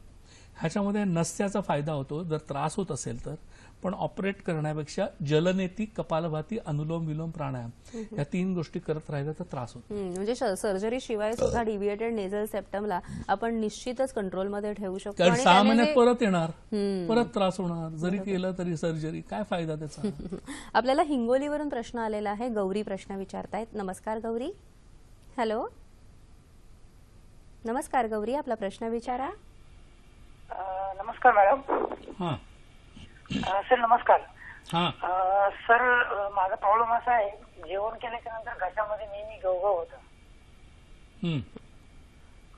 ह्याच्यामध्ये नस्याचा फायदा होतो जर त्रास होत असेल तर, पण ऑपरेट करण्यापेक्षा जलनेती, कपालभाती, अनुलोम विलोम, प्राणायाम या 3 गोष्टी करत राहिल्या तर त्रास होतो. म्हणजे सर्जरी शिवाय सुद्धा डिव्हिएटेड नेझल सेप्टमला आपण निश्चितच कंट्रोलमध्ये ठेवू शकतो. कारण 6 महिन्यात परत येणार, परत त्रास होणार, जरी केलं तरी सर्जरी, काय फायदा त्याचा. आपल्याला हिंगोलीवरून प्रश्न आलेला आहे. गौरी प्रश्न विचारतायत. नमस्कार गौरी. हॅलो, नमस्कार गौरी, आपला प्रश्न विचारा. नमस्कार मॅडम. हां सर नमस्कार. हां सर माझा प्रॉब्लेम असा आहे, जेवण केल्याच्या नंतर घशामध्ये नेहमी गवगव होतं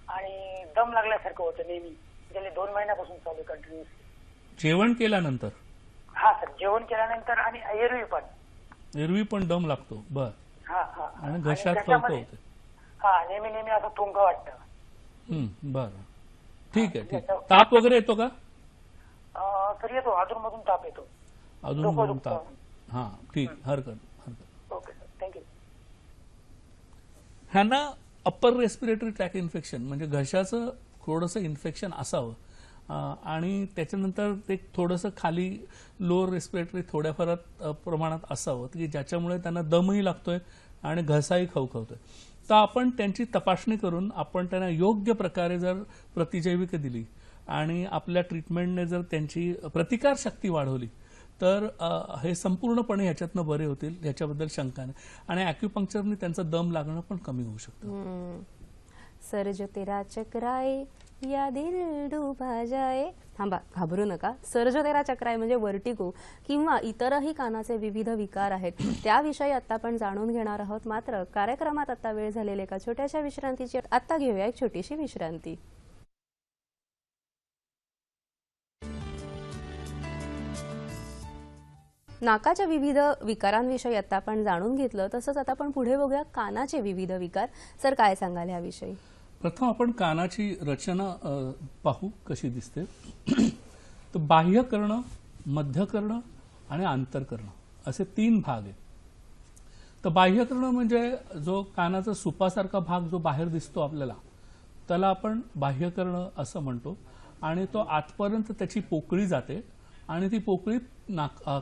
आणि दम लागल्यासारखं होतं नेहमी. गेले 2 महिन्यापासून चालू कंटिन्युअसली. जेवण केल्यानंतर? हा सर, जेवण केल्यानंतर आणि एरवी पण दम लागतो. बर. हा हा. आणि घशात खवखव होते. हा, नेहमी असं थुंक वाटतं. बरं, ठीक आहे. ताप वगैरे येतो का? सर येतो, अधूनमधून ताप येतो. अधूनमधून ताप. हां, ठीक, हरकत. Okay sir, thank you. ह्यांना अप्पर रेस्पिरेटरी ट्रॅक इन्फेक्शन म्हणजे घशाचं थोडंसं इन्फेक्शन असावं आणि त्याच्यानंतर ते थोडंसं खाली लोअर रेस्पिरेटरी थोड्याफार प्रमाणात असावं की ज्याच्यामुळे त्यांना दमही लागतोय आणि घसाही खवखवतोय. तर आपण त्यांची तपासणी करून आपण त्यांना योग्य प्रकारे जर प्रतिजैविक दिली आणि आपल्या ट्रीटमेंटने जर त्यांची प्रतिकारशक्ती वाढवली तर हे संपूर्णपणे ह्याच्यातनं बरे होतील, ह्याच्याबद्दल शंका नाही. आणि ॲक्युपंक्चरने त्यांचं दम लागणं पण कमी होऊ शकतं. सर्ज तेरा चक्राए या दिल डुबा जाए. थांबा, घाबरू नका. सर्ज तेरा चक्राए म्हणजे वर्टिगो किंवा इतरही कानाचे विविध विकार आहेत, त्याविषयी आता आपण जाणून घेणार आहोत. मात्र कार्यक्रमात आता वेळ झालेली एका छोट्याशा विश्रांतीची. आता घेऊया एक छोटीशी विश्रांती. नाकाच्या विविध विकारांविषयी आता आपण जाणून घेतलं, तसंच आता आपण पुढे बघूया कानाचे विविध विकार. सर, काय सांगाल याविषयी? प्रथम आपण कानाची रचना पाहू कशी दिसते. तर बाह्यकर्ण, मध्यकर्ण आणि आंतरकर्ण असे 3 भाग आहेत. तर बाह्यकर्ण म्हणजे जो कानाचा सुपासारखा भाग जो बाहेर दिसतो आपल्याला, त्याला आपण बाह्यकर्ण असं म्हणतो. आणि तो आतपर्यंत त्याची पोकळी जाते आणि ती पोकळी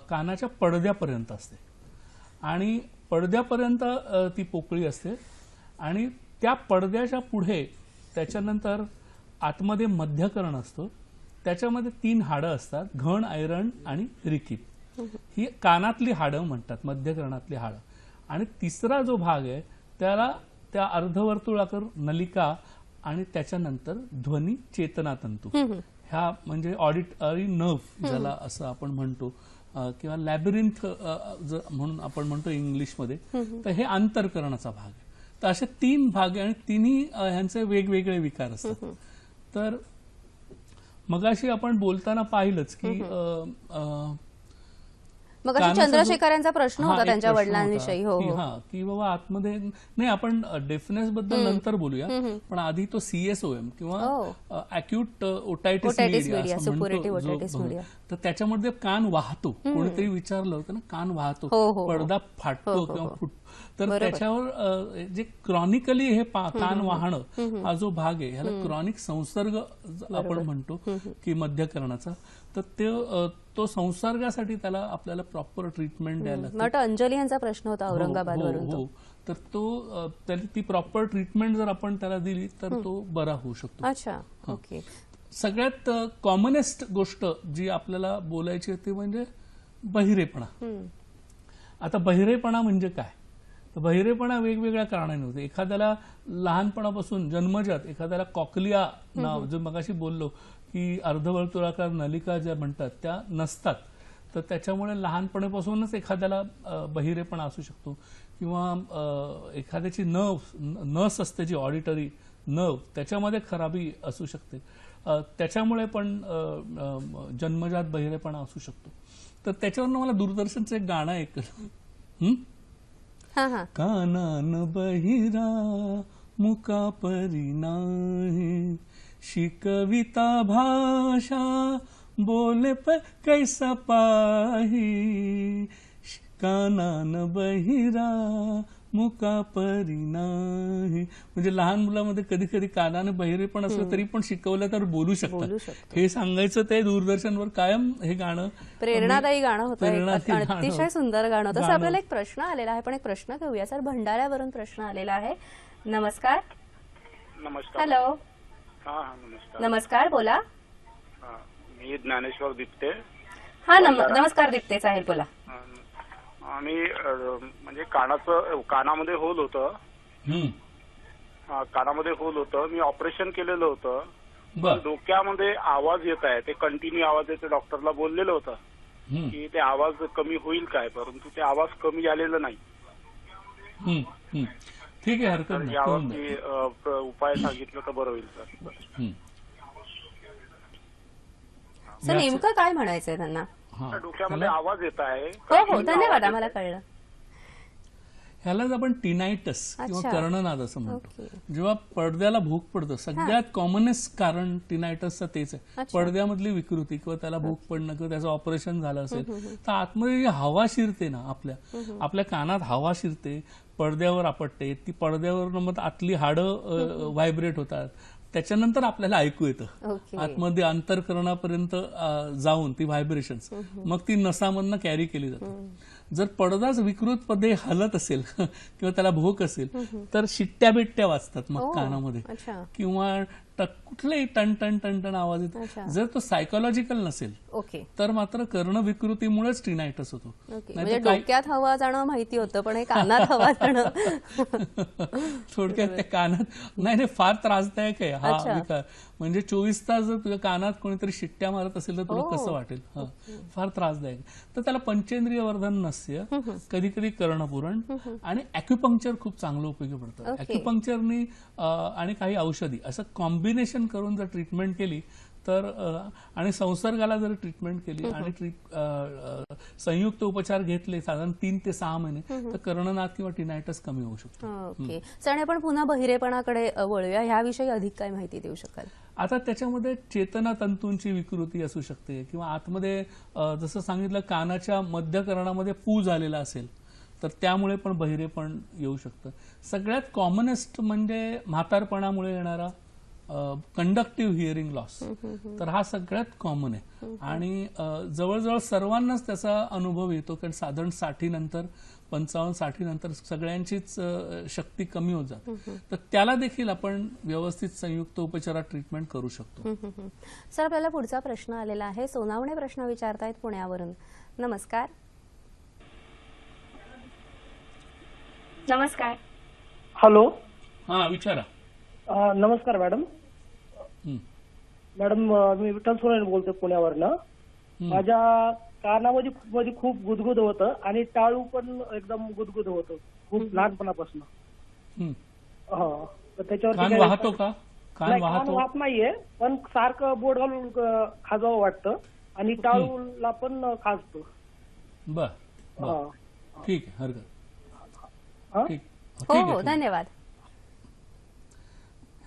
कानाच्या पडद्यापर्यंत असते आणि पडद्यापर्यंत ती पोकळी असते आणि त्या पडद्याच्या पुढे त्याच्यानंतर आतमध्ये मध्यकर्ण असतो. त्याच्यामध्ये 3 हाडं असतात, घण, ऐरण आणि रिकीप. ही कानातली हाडं म्हणतात, मध्यकर्णातली हाडं. आणि तिसरा जो भाग आहे त्याला त्या अर्धवर्तुळाकार नलिका आणि त्याच्यानंतर ध्वनी चेतना तंतू, ह्या म्हणजे ऑडिटरी नर्व ज्याला असं आपण म्हणतो किंवा लॅबिरिंथ म्हणून आपण म्हणतो इंग्लिशमध्ये. तर हे आंतरकर्णाचा भाग आहे. तर असे 3 भाग आहे आणि तिन्ही ह्यांचे वेगवेगळे विकार असतात. तर मगाशी आपण बोलताना पाहिलंच की मग अशी कानाचा जो- चंद्रशेखर यांचा प्रश्न हा, होता एक त्यांच्या प्रश्न वडिलांविषयी. होता हो की हो. की बाबा आतमध्ये नाही, आपण डेफनेस बद्दल नंतर बोलूया, पण आधी तो CSOM किंवा acute otitis otitis media media, असं सुपोरेटिव्ह म्हणतो ओटायटिस मीडिया. तर त्याच्यामध्ये कान वाहतो. कोणीतरी विचारलं होतं ना, कान वाहतो, हो, हो. पडदा फाटतो किंवा फुटतो. तर त्याच्यावर जे क्रॉनिकली हे कान वाहणं हा जो भाग आहे, ह्याला क्रॉनिक संसर्ग आपण म्हणतो की मध्यकर्णाचा. तर तो संसर्गासाठी त्याला आपल्याला प्रॉपर ट्रीटमेंट द्यायला लागते. मला वाटतं अंजली यांचा प्रश्न होता औरंगाबाद वरून. हो. तर ती प्रॉपर ट्रीटमेंट जर आपण त्याला दिली तर तो बरा होऊ शकतो. अच्छा, ओके. सगळ्यात कॉमनेस्ट गोष्ट जी आपल्याला बोलायची होती म्हणजे बहिरेपणा. आता बहिरेपणा म्हणजे काय? तर बहिरेपणा वेगवेगळ्या कारणाने होते. एखाद्याला लहानपणापासून जन्मजात एखाद्याला कॉकलिया नाव, जो मगाशी बोललो की अर्धवर्तुळाकार नलिका ज्या म्हणतात त्या नसतात, तर त्याच्यामुळे लहानपणापासूनच एखाद्याला बहिरेपणा असू शकतो. किंवा एखाद्याची नस असते जी ऑडिटरी नर्व, त्याच्यामध्ये खराबी असू शकते. त्याच्यामुळे पण जन्मजात बहिरेपणा असू शकतो. तर त्याच्यावरनं मला दूरदर्शनचं एक गाणं ऐकलं. कानान बहिरा मुका परी नाही, शिकविता भाषा बोले कैसा पाही, कानान बहिरा मुका परी नाही. म्हणजे लहान मुलामध्ये कधी कधी कानाने बहिरे पण असलं तरी पण शिकवलं तर बोलू शकतात. हे सांगायचं ते दूरदर्शनवर कायम हे गाणं प्रेरणादायी गाणं होतं, अतिशय सुंदर गाणं होतं. आपल्याला एक प्रश्न आलेला आहे, पण एक प्रश्न घेऊया सर. भंडाऱ्यावरून प्रश्न आलेला आहे. नमस्कार. नमस्कार. हॅलो. नमस्कार. नमस्कार, बोला. मी ज्ञानेश्वर दिप्ते. हा, नमस्कार दिप्ते साहेब, बोला. आम्ही म्हणजे कानामध्ये होल होतं. कानामध्ये होल होतं. मी ऑपरेशन केलेलं होतं. डोक्यामध्ये आवाज येत आहे, ते कंटिन्यू आवाज येते. डॉक्टरला बोललेलं होतं की ते आवाज कमी होईल काय, परंतु ते आवाज कमी झालेला नाही. ठीक आहे, हरकत नाही. यावरती उपाय सांगितलं तर बरं होईल सर. नेमकं काय म्हणायचंय त्यांना? डोक्यामध्ये आवाज येत आहे. हो, धन्यवाद, आम्हाला कळलं. ह्यालाच आपण टिनायटस किंवा कर्णनाद असं म्हणतो. जेव्हा पडद्याला भूक पडतं, सगळ्यात कॉमनेस्ट कारण टिनायटसचं तेच आहे. पडद्यामधली विकृती किंवा त्याला भूक पडणं किंवा त्याचं ऑपरेशन झालं असेल तर आतमध्ये जी हवा शिरते ना, आपल्या कानात हवा शिरते, पडद्यावर आपटते, ती पडद्यावर मग आतली हाडं व्हायब्रेट होतात. त्याच्यानंतर आपल्याला ऐकू येतं, आतमध्ये अंतरकरणापर्यंत जाऊन ती व्हायब्रेशन्स मग ती नसामधनं कॅरी केली जातात. जर पडदाच विकृतपणे हलत असेल किंवा त्याला भोक असेल तर शिट्ट्या बिट्ट्या वाजतात मग कानामध्ये, किंवा कुठलाही टन टन टन टन आवाज येतो. जर तो सायकोलॉजिकल नसेल तर मात्र कर्ण विकृतीमुळेच टिनायटस होतो. म्हणजे डोक्यात हवा जाणं माहिती होतं, पण हे कानात हवा जाणं थोडक्यात त्या कानात नाही, फार त्रासदायक आहे हा विकार. म्हणजे 24 तास जर तुझ्या कानात कोणीतरी शिट्ट्या मारत असेल तर तुला कसं वाटेल? फार त्रासदायक. तर त्याला पंचेंद्रिय वर्धन नस्य, कधी कधी कर्णपुरण आणि अॅक्युपंक्चर खूप चांगलं उपयोगी पडतं. अॅक्युपंक्चरनी आणि काही औषधी असं कॉम्बिनेशन करून जर ट्रीटमेंट केली तर, आणि संसर्गाला जर ट्रीटमेंट केली आणि संयुक्त उपचार घेतले साधारण 3 ते 6 महिने, तर कर्णनाद किंवा टिनायटस कमी होऊ शकतो. ओके सर, आपण पुन्हा बहिरेपणाकडे वळूया. ह्याविषयी अधिक काय माहिती देऊ शकाल? आता त्याच्यामध्ये चेतना तंतूंची विकृती असू शकते, किंवा आतमध्ये जसं सांगितलं कानाच्या मध्यकर्णामध्ये पू झालेला असेल तर त्यामुळे पण बहिरेपण येऊ शकतं. सगळ्यात कॉमनेस्ट म्हणजे म्हातारपणामुळे येणारा कंडक्टिव्ह हिअरिंग लॉस. तर हा सगळ्यात कॉमन आहे आणि जवळजवळ सर्वांनाच त्याचा अनुभव येतो, कारण साधारण 60 नंतर 55-60 नंतर सगळ्यांचीच शक्ती कमी होत जाते. तर त्याला देखील आपण व्यवस्थित संयुक्त उपचारात ट्रीटमेंट करू शकतो. सर, आपल्याला पुढचा प्रश्न आलेला आहे. सोनावणे प्रश्न विचारतायत पुण्यावरून. नमस्कार. नमस्कार. हॅलो. हा, विचारा. नमस्कार मॅडम. मॅडम, मी विठ्ठल सोनवणे बोलतोय पुण्यावरनं. माझ्या कानामध्ये खूप गुदगुद होतं आणि टाळू पण एकदम गुदगुद होतं खूप लहानपणापासून. तर त्याच्यावर कान वाहतो का? कान वाहत नाहीये, पण सारखं बोट घालून खाजावं वाटतं आणि टाळूला पण खाजतो. बर हा. ठीक आहे, हरकत हा? ठीक हो ठीक हो आहे. धन्यवाद.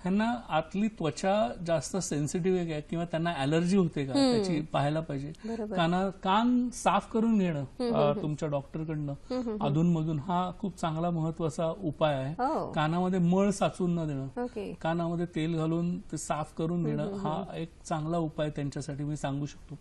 ह्यांना आतली त्वचा जास्त सेन्सिटिव्ह आहे का किंवा त्यांना ऍलर्जी होते का त्याची पाहायला पाहिजे. कान साफ करून घेणं तुमच्या डॉक्टरकडनं अधूनमधून हा खूप चांगला महत्वाचा उपाय आहे. हो. कानामध्ये मळ साचून न देणं, ओके. कानामध्ये तेल घालून ते साफ करून घेणं हा एक चांगला उपाय त्यांच्यासाठी मी सांगू शकतो.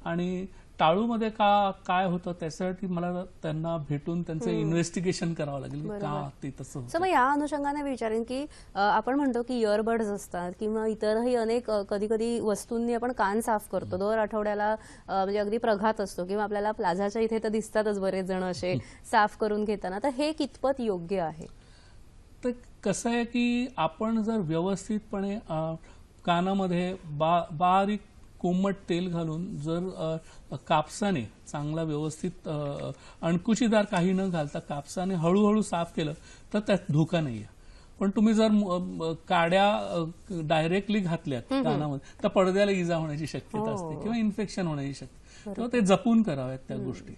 आणि टाळूमध्ये काय होतं त्यासाठी मला त्यांना भेटून त्यांचं इन्व्हेस्टिगेशन करावं लागेल की का ते तसं सो मग या अनुषंगाने विचारेन की आपण म्हणतो की इयरबड्स असतात किंवा इतरही अनेक कधी कधी वस्तूंनी आपण कान साफ करतो. दर आठवड्याला म्हणजे अगदी प्रघात असतो किंवा आपल्याला प्लाझाच्या इथे तर दिसतातच बरेच जण असे साफ करून घेताना. तर हे कितपत योग्य आहे? तर कसं आहे की आपण जर व्यवस्थितपणे कानामध्ये बारीक कोमट तेल घालून जर कापसाने चांगला व्यवस्थित अणकुचीदार काही न घालता कापसाने हळूहळू साफ केलं तर त्यात धोका नाहीये. पण तुम्ही जर काड्या डायरेक्टली घातल्यात कानामध्ये तर पडद्याला इजा होण्याची शक्यता असते किंवा इन्फेक्शन होण्याची शक्यता, तेव्हा ते जपून कराव्यात त्या गोष्टी.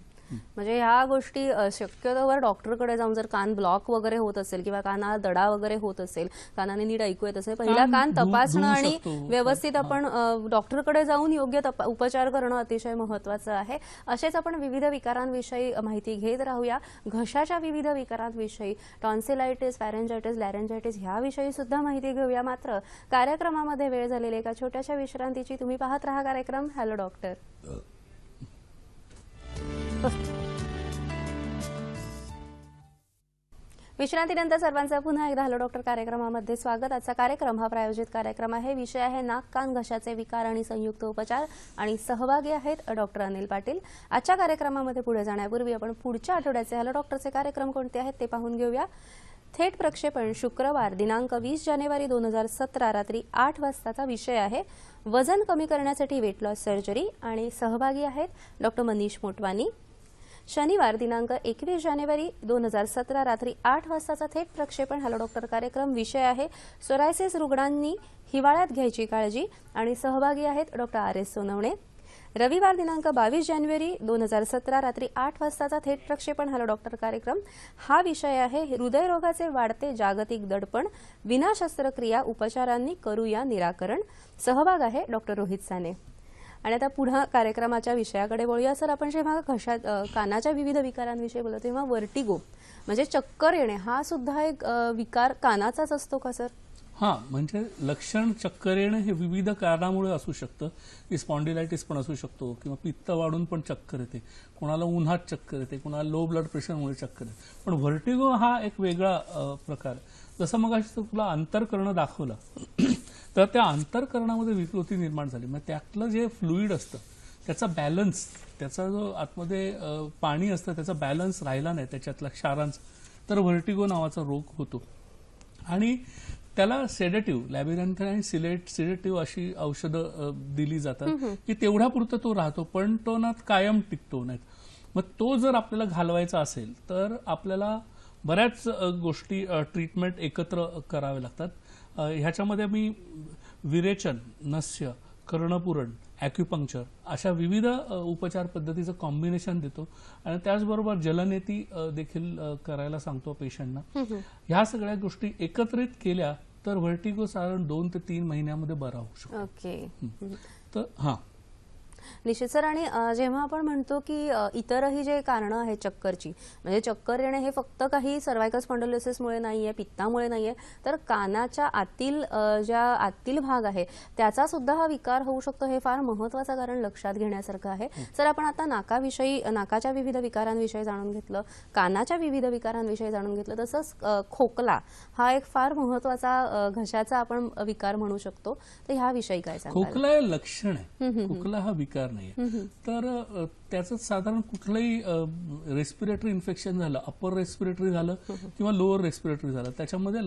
म्हणजे ह्या गोष्टी शक्यतोवर डॉक्टरकडे जाऊन जर कान ब्लॉक वगैरे होत असेल किंवा कानाला दडा वगैरे होत असेल, कानाने नीट ऐकू येत असेल, पहिला कान तपासणं आणि व्यवस्थित आपण डॉक्टरकडे जाऊन योग्य उपचार करणं अतिशय महत्वाचं आहे. असेच आपण विविध विकारांविषयी माहिती घेत राहूया. घशाच्या विविध विकारांविषयी, टॉन्सिलायटिस, फॅरेंजायटिस, लॅरेंजायटिस ह्याविषयी सुद्धा माहिती घेऊया. मात्र कार्यक्रमामध्ये वेळ झालेली एका छोट्याशा विश्रांतीची. तुम्ही पाहत राहा कार्यक्रम हॅलो डॉक्टर. विश्रांतीनंतर सर्वांचं पुन्हा एकदा हॅलो डॉक्टर कार्यक्रमामध्ये स्वागत. आजचा कार्यक्रम हा प्रायोजित कार्यक्रम आहे. विषय आहे नाक कान घशाचे विकार आणि संयुक्त उपचार आणि सहभागी आहेत डॉक्टर अनिल पाटील. आजच्या कार्यक्रमामध्ये पुढे जाण्यापूर्वी आपण पुढच्या आठवड्याचे हॅलो डॉक्टरचे कार्यक्रम कोणते आहेत ते पाहून घेऊया. थेट प्रक्षेपण शुक्रवार दिनांक 20 जानेवारी 2017 रात्री 8 वाजताचा विषय आहे वजन कमी करण्यासाठी वेट लॉस सर्जरी आणि सहभागी आहेत डॉक्टर मनीष मोटवानी. शनिवार दिनांक 21 जानेवारी 2017 रात्री 8 वाजताचा थेट प्रक्षेपण हॅलो डॉक्टर कार्यक्रम. विषय आहे सोरायसिस रुग्णांनी हिवाळ्यात घ्यायची काळजी आणि सहभागी आहेत डॉक्टर RS सोनवणे. रविवार दिनांक 22 जानेवारी 2017 रात्री 8 वाजताचा थेट प्रक्षेपण हॅलो डॉक्टर कार्यक्रम. हा विषय आहे हृदयरोगाचे वाढते जागतिक दडपण, विना शस्त्रक्रिया उपचारांनी करूया निराकरण. सहभाग आहे डॉक्टर रोहित साने. आणि आता पुन्हा कार्यक्रमाच्या विषयाकडे वळूया. सर, आपण जेव्हा कानाच्या विविध विकारांविषयी बोलतो तेव्हा वर्टिगो म्हणजे चक्कर येणे हा सुद्धा एक विकार कानाचाच असतो का सर? हा, म्हणजे लक्षण चक्कर येणं हे विविध कारणामुळे असू शकतं. की स्पॉन्डिलायटिस पण असू शकतो किंवा पित्त वाढून पण चक्कर येते, कोणाला उन्हात चक्कर येते, कोणाला लो ब्लड प्रेशरमुळे चक्कर येते. पण व्हर्टिगो हा एक वेगळा प्रकार. जसं मग तुला अंतर्कर्ण दाखवलं तर त्या अंतर्करणामध्ये विकृती निर्माण झाली. मग त्यातलं जे फ्लुइड असतं त्याचा बॅलन्स, त्याचा जो आतमध्ये पाणी असतं त्याचा बॅलन्स राहिला नाही त्याच्यातल्या क्षारांचा, तर व्हर्टिगो नावाचा रोग होतो. आणि त्याला सेडेटिव्ह, लॅबिरॅन्थिन आणि सिडेटिव्ह अशी औषधं दिली जातात की तेवढ्यापुरतं तो राहतो पण तो ना कायम टिकतो नाही. मग तो जर आपल्याला घालवायचा असेल तर आपल्याला बऱ्याच गोष्टी ट्रीटमेंट एकत्र करावे लागतात. ह्याच्यामध्ये मी विरेचन, नस्य, कर्णपुरण, ॲक्युपंक्चर अशा विविध उपचार पद्धतीचं कॉम्बिनेशन देतो आणि त्याचबरोबर जलनेती देखील करायला सांगतो पेशंटना. ह्या सगळ्या गोष्टी एकत्रित केल्या तर व्हर्टिगो साधारण 2 ते 3 महिन्यामध्ये बरा होऊ शकतो. ओके. तर हा निश्चित सर. आणि जेव्हा आपण म्हणतो की इतरही जे कारणं आहेत चक्करची, म्हणजे चक्कर येणे हे फक्त काही सर्वायकल स्पॉन्डिलोसिसमुळे नाहीये, पित्तामुळे नाहीये, तर कानाच्या आतील भाग आहे त्याचा सुद्धा हा विकार होऊ शकतो. हे फार महत्वाचं कारण लक्षात घेण्यासारखं आहे. सर, आपण आता नाकाच्या विविध विकारांविषयी जाणून घेतलं, कानाच्या विविध विकारांविषयी जाणून घेतलं, तसंच खोकला हा एक फार महत्वाचा घशाचा आपण विकार म्हणू शकतो. तर ह्याविषयी काय सांगाल? खोकला हे लक्षण आहे, खोकला हा विकार नाहीये. तर त्याचं साधारण कुठलंही रेस्पिरेटरी इन्फेक्शन झालं, अपर रेस्पिरेटरी झालं किंवा लोअर रेस्पिरेटरी झालं, त्याच्यामध्ये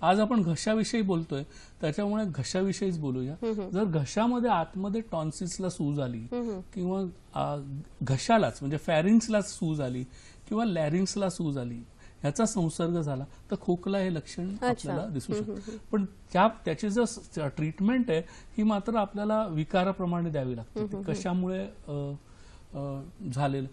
आज आपण घशाविषयी बोलतोय त्याच्यामुळे घशाविषयीच बोलूया. जर घशामध्ये आतमध्ये टॉन्सिल्सला सूज आली किंवा घशालाच म्हणजे फॅरिंग्सलाच सूज आली किंवा लॅरिंग्सला सूज आली, ह्याचा संसर्ग झाला तर खोकला हे लक्षण आपल्याला दिसू शकतं. पण त्याची जर ट्रीटमेंट आहे ही मात्र आपल्याला विकाराप्रमाणे द्यावी लागते. कशामुळे झालेलं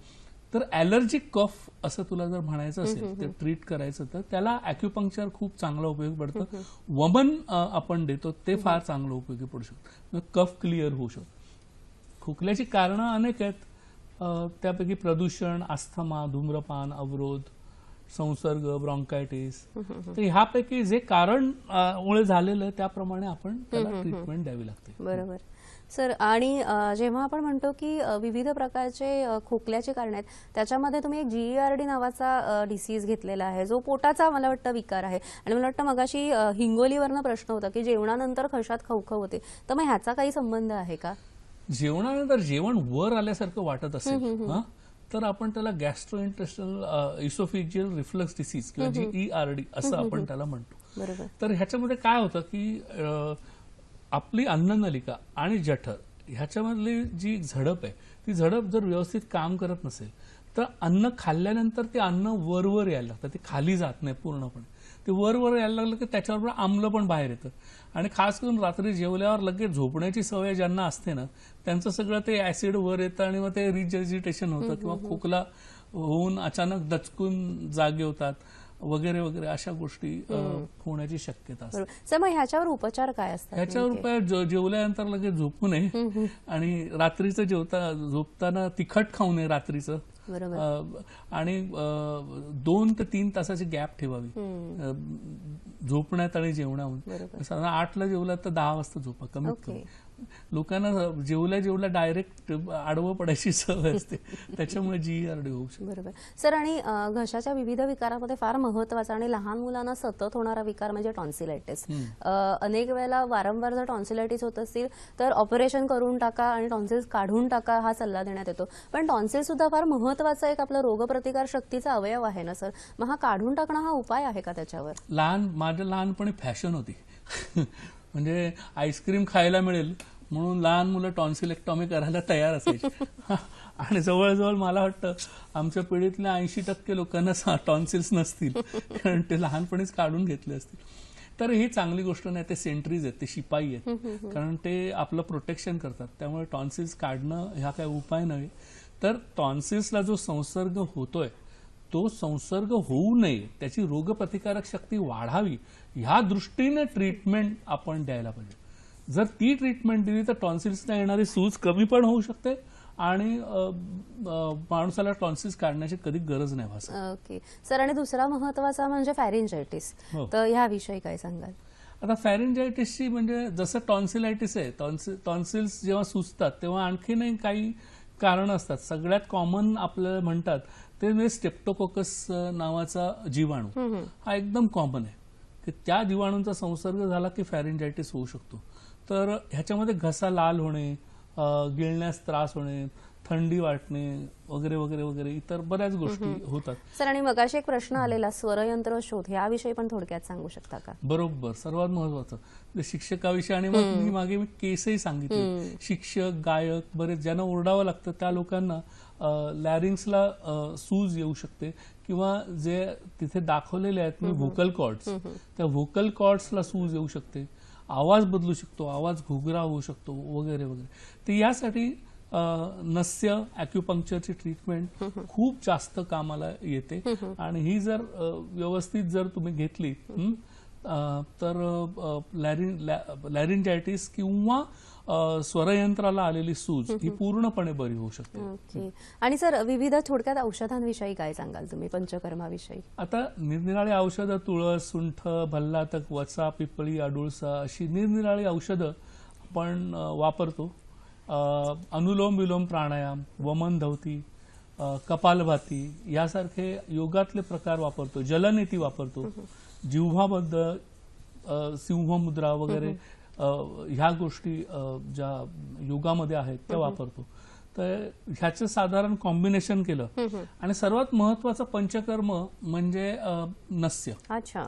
तर ॲलर्जिक कफ असं तुला जर म्हणायचं असेल ते ट्रीट करायचं तर त्याला ॲक्युपंक्चर खूप चांगला उपयोग पडतं. वमन आपण देतो ते फार चांगलं उपयोगी पडू शकतं. कफ क्लिअर होऊ शकतो. खोकल्याची कारणं अनेक आहेत. त्यापैकी प्रदूषण, अस्थमा, धूम्रपान, अवरोध, संसर्ग, ब्रॉन्कायटिस. तर ह्यापैकी जे कारण मुळे झालेलं आहे त्याप्रमाणे आपण त्याला ट्रीटमेंट द्यावी लागते. बरोबर सर. आणि जेव्हा आपण म्हणतो की विविध प्रकारचे खोकल्याची कारण आहेत, त्याच्यामध्ये तुम्ही एक GERD नावाचा डिसीज घेतलेला आहे जो पोटाचा मला वाटतं विकार आहे. आणि मला वाटतं मगाशी हिंगोलीवरनं प्रश्न होता की जेवणानंतर घशात खवखव होते, तर मग ह्याचा काही संबंध आहे का? जेवणानंतर जेवण वर आल्यासारखं वाटत असेल तर आपण त्याला गॅस्ट्रोइंटेस्टिनल इसोफेजियल रिफ्लक्स डिसीज किंवा GERD असं आपण त्याला म्हणतो. बरोबर. तर ह्याच्यामध्ये काय होतं की आपली अन्ननलिका आणि जठर ह्याच्यामधली जी झडप आहे ती झडप जर व्यवस्थित काम करत नसेल तर अन्न खाल्ल्यानंतर ते अन्न वरवर यायला लागतं. ते खाली जात नाही पूर्णपणे. ते वरवर यायला लागलं की त्याच्याबरोबर आम्ल पण बाहेर येतं. आणि खास करून रात्री जेवल्यावर लगेच झोपण्याची सवय ज्यांना असते ना त्यांचं सगळं ते ऍसिड वर येतं आणि मग ते रिजर्जिटेशन होतं किंवा खोकला होऊन अचानक दचकून जागे होतात वगैरे वगैरे अशा गोष्टी होण्याची शक्यता असते. सर मग ह्याच्यावर उपचार काय असतात? ह्याच्यावर उपाय जेवल्यानंतर लगेच झोपू नये आणि रात्रीचं झोपताना तिखट खाऊ नये रात्रीचं. आणि 2 ते 3 तासाची गॅप ठेवावी झोपण्यात आणि जेवणामध्ये. साधारण 8ला जेवला तर 10 वाजता झोपा कमीत कमी. लोकांना जेवल्या डायरेक्ट आडवं पडायची सवय असते त्याच्यामुळे GERD होऊ शकते. बरोबर सर. आणि घशाच्या विविध विकारामध्ये फार महत्वाचा आणि लहान मुलांना सतत होणारा विकार म्हणजे टॉन्सिलायटिस. अनेक वेळेला वारंवार जर टॉन्सिलायटिस होत असतील तर ऑपरेशन करून टाका आणि टॉन्सिल्स काढून टाका हा सल्ला देण्यात येतो. पण टॉन्सिल सुद्धा फार महत्वाचा एक आपला रोगप्रतिकार शक्तीचा अवयव आहे ना सर, मग हा काढून टाकणं हा उपाय आहे का त्याच्यावर? माझ्या लहानपणी फॅशन होती म्हणजे आईस्क्रीम खायला मिळेल म्हणून लहान मुलं टॉन्सिलेक्टॉमी करायला तयार असायची. आणि जवळजवळ मला वाटतं आमच्या पिढीतल्या 80% लोकांना टॉन्सिल्स नसतील कारण ते लहानपणीच काढून घेतले असतील. तर ही चांगली गोष्ट नाही. ते सेंट्रीज आहेत, ते शिपाई आहेत, कारण ते आपलं प्रोटेक्शन करतात. त्यामुळे टॉन्सिल्स काढणं हा काही उपाय नव्हे. तर टॉन्सिल्सला जो संसर्ग होतोय तो संसर्ग होऊ नये, त्याची रोगप्रतिकारक शक्ती वाढावी ह्या दृष्टीने ट्रीटमेंट आपण द्यायला पाहिजे. जर ती ट्रीटमेंट दिली तर टॉन्सिल्सना येणारी सूज कमी पण होऊ शकते आणि माणसाला टॉन्सिल्स काढण्याची कधी गरज नाही भासत. Okay sir. आणि दुसरा महत्वाचा म्हणजे फॅरिंजायटिस, तर ह्याविषयी काय सांगाल? आता फॅरिंजायटिसची म्हणजे जसं टॉन्सिलायटिस आहे, टॉन्सिल्स जेव्हा सुजतात तेव्हा आणखीनही काही कारण असतात. सगळ्यात कॉमन आपल्याला म्हणतात ते म्हणजे स्टेप्टोकोकस नावाचा जीवाणू हा एकदम कॉमन आहे की त्या जीवाणूंचा संसर्ग झाला की फॅरिंजायटिस होऊ शकतो. तर ह्याच्यामध्ये घसा लाल होणे, गिळण्यास त्रास होणे, थंडी वाटणे वगैरे वगैरे वगैरे इतर बऱ्याच गोष्टी होतात. सर आणि मगाशी एक प्रश्न आलेला स्वरयंत्र शोध, याविषयी पण थोडक्यात सांगू शकता का? बरोबर. सर्वात महत्वाचं शिक्षकाविषयी आणि मग मागे मी केसही सांगितले. शिक्षक, गायक, बरेच ज्यांना ओरडावं लागतं त्या लोकांना लॅरिंग्सला सूज येऊ शकते किंवा जे तिथे दाखवलेले आहेत व्होकल कॉर्ड्स, त्या व्होकल कॉर्ड्सला सूज येऊ शकते, आवाज बदलू शकतो, आवाज घुगरा होऊ शकतो वगैरे वगैरे. तर यासाठी नस्य ॲक्युपंक्चरची ट्रीटमेंट खूप जास्त कामाला येते आणि ही जर व्यवस्थित जर तुम्ही घेतली तर लॅरिंजायटिस किंवा स्वरयंत्राला आलेली सूज ही पूर्णपणे बरी होऊ शकते. आणि सर विविध थोडक्यात औषधांविषयी काय सांगाल तुम्ही, पंचकर्माविषयी? आता निरनिराळी औषधं, तुळस, सुंठ, भल्लातक, वचा, पिपळी, अडुळसा अशी निरनिराळी औषधं आपण वापरतो. अनुलोम विलोम प्राणायाम, वमन धवती, कपालभाती यासारखे योगातले प्रकार वापरतो. जलनेती वापरतो. जिव्हाबद्ध, सिंहमुद्रा वगैरे ह्या गोष्टी ज्या योगामध्ये आहेत त्या वापरतो. तर ह्याचं साधारण कॉम्बिनेशन केलं आणि सर्वात महत्वाचं पंचकर्म म्हणजे नस्य. अच्छा.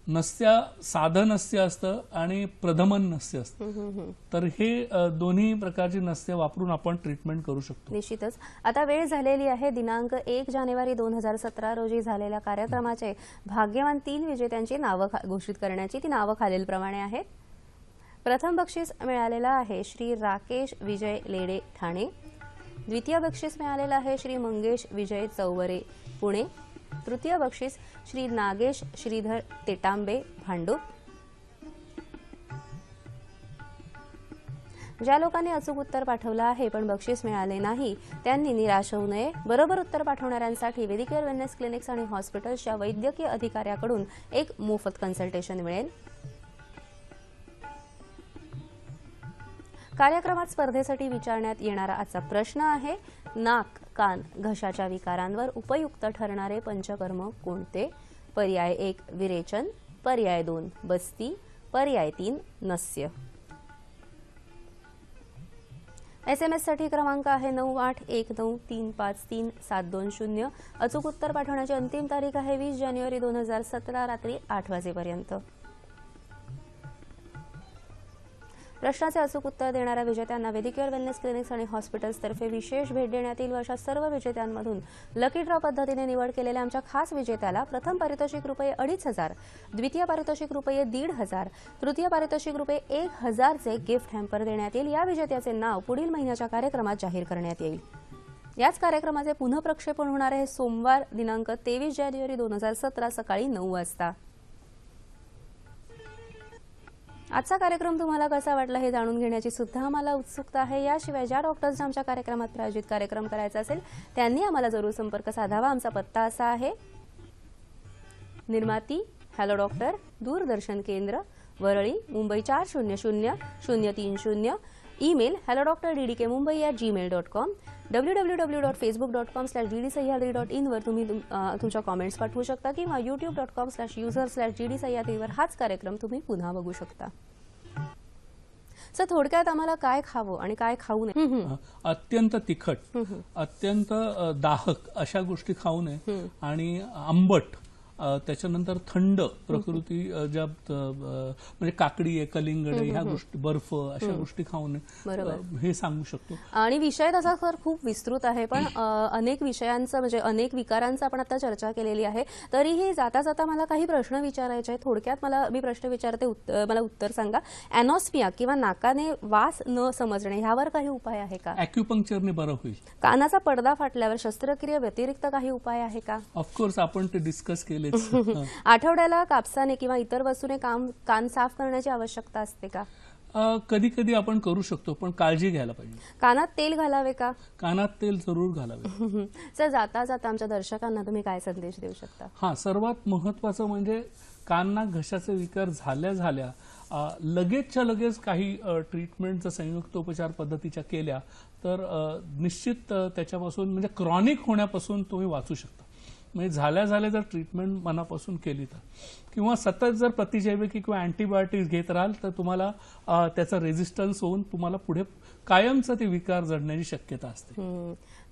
नस्य साधं नस्य असतं आणि प्रधमन नस्य असतं. तर हे दोन्ही प्रकारची नस्य वापरून आपण ट्रीटमेंट करू शकतो. निश्चितच. आता वेळ झालेली आहे. दिनांक 1 जानेवारी 2017 रोजी झालेल्या कार्यक्रमाचे भाग्यवान 3 विजेत्यांची नावं घोषित करण्याची. ती नावं खालीलप्रमाणे आहेत. प्रथम बक्षीस मिळालेलं आहे श्री राकेश विजय लेडे ठाणे. द्वितीय बक्षीस मिळालेलं आहे श्री मंगेश विजय चौवरे, पुणे. तृतीय बक्षीस श्री नागेश श्रीधर तेटांबे, भांडूप. ज्या लोकांनी अचूक उत्तर पाठवलं आहे पण बक्षीस मिळाले नाही त्यांनी निराश होऊ नये. बरोबर उत्तर पाठवणाऱ्यांसाठी वेदिकेअर वेलनेस क्लिनिक्स आणि हॉस्पिटल्सच्या वैद्यकीय अधिकाऱ्याकडून एक मोफत कन्सल्टेशन मिळेल. कार्यक्रमात स्पर्धेसाठी विचारण्यात येणारा आजचा प्रश्न आहे, नाक, कान, घशाच्या विकारांवर उपयुक्त ठरणारे पंचकर्म कोणते? पर्याय 1 विरेचन, पर्याय 2 बस्ती, पर्याय 3 नस्य. SMS साठी क्रमांक आहे 9819353720. अचूक उत्तर पाठवण्याची अंतिम तारीख आहे 20 जानेवारी 2017 रात्री 8 वाजेपर्यंत. प्रश्नाचे अचूक उत्तर देणाऱ्या विजेत्यांना वेदिकेअर वेलनेस क्लिनिक्स आणि हॉस्पिटल्सतर्फे विशेष भेट देण्यात येईल. अशा सर्व विजेत्यांमधून लकी ड्रॉ पद्धतीने निवड केलेल्या आमच्या खास विजेत्याला प्रथम पारितोषिक ₹2,500, द्वितीय पारितोषिक ₹1,500, तृतीय पारितोषिक ₹1,000 चे गिफ्ट हॅम्पर देण्यात येईल. या विजेत्याचे नाव पुढील महिन्याच्या कार्यक्रमात जाहीर करण्यात येईल. याच कार्यक्रमाचे पुनःप्रक्षेपण होणार आहे सोमवार दिनांक 23 जानेवारी 2017 सकाळी 9 वाजता. आजचा कार्यक्रम तुम्हाला कसा वाटला हे जाणून घेण्याची सुद्धा आम्हाला उत्सुकता आहे. याशिवाय ज्या डॉक्टर्सना आमच्या कार्यक्रमात प्रायोजित कार्यक्रम करायचा असेल त्यांनी आम्हाला जरूर संपर्क साधावा. आमचा पत्ता असा आहे, निर्माती हॅलो डॉक्टर, दूरदर्शन केंद्र, Worli, Mumbai 400030. Email hello.drdkmumbai@gmail.com, www.facebook.com/gdsahyadrain वर तुम्ही तुमच्या कॉमेंट्स पाठवू शकता किंवा youtube.com/user/gdsahyadrain वर हाच कार्यक्रम तुम्ही पुन्हा बघू शकता. सर, थोडक्यात आम्हाला काय खावं आणि काय खाऊ नये? अत्यंत तिखट, अत्यंत दाहक अशा गोष्टी खाऊ नये आणि आंबट, त्याच्यानंतर थंड प्रकृती ज्या म्हणजे काकडी आहे, कलिंगड आहे, ह्या गोष्टी, बर्फ, अशा गोष्टी खाऊ नये हे सांगू शकतो. आणि विषय तसा खर खूप विस्तृत आहे, पण अनेक विषयांचं म्हणजे अनेक विकारांचं आपण आता चर्चा केलेली आहे. तरीही जाता जाता मला काही प्रश्न विचारायचे आहेत. थोडक्यात मी प्रश्न विचारते, मला उत्तर सांगा. अॅनॉस्मिया किंवा नाकाने वास न समजणे ह्यावर काही उपाय आहे का? ॲक्युपंक्चरने बरं होईल. कानाचा पडदा फाटल्यावर शस्त्रक्रिये व्यतिरिक्त काही उपाय आहे का? ऑफकोर्स आपण ते डिस्कस केले. आठवड्याला कापसाने किंवा इतर वस्तूने कान साफ करण्याची आवश्यकता असते का? कधी कधी आपण करू शकतो, पण काळजी घ्यायला पाहिजे. कानात तेल घालावे का? कानात तेल जरूर घालावे. सर, जाता जाता आमच्या दर्शकांना तुम्ही काय संदेश देऊ शकता? सर्वात महत्वाचं म्हणजे कान घशाचे विकार झाल्या लगेचच्या लगेच काही ट्रीटमेंट जर संयुक्त उपचार पद्धतीच्या केल्या तर निश्चित त्याच्यापासून म्हणजे क्रॉनिक होण्यापासून तुम्ही वाचू शकता. म्हणजे झाल्या जर ट्रीटमेंट मनापासून केली तर, किंवा सतत जर प्रतिजैविकी किंवा अँटीबायोटिक्स घेत राहाल तर तुम्हाला त्याचा रेझिस्टन्स होऊन तुम्हाला पुढे कायमचं ते विकार जडण्याची शक्यता असते.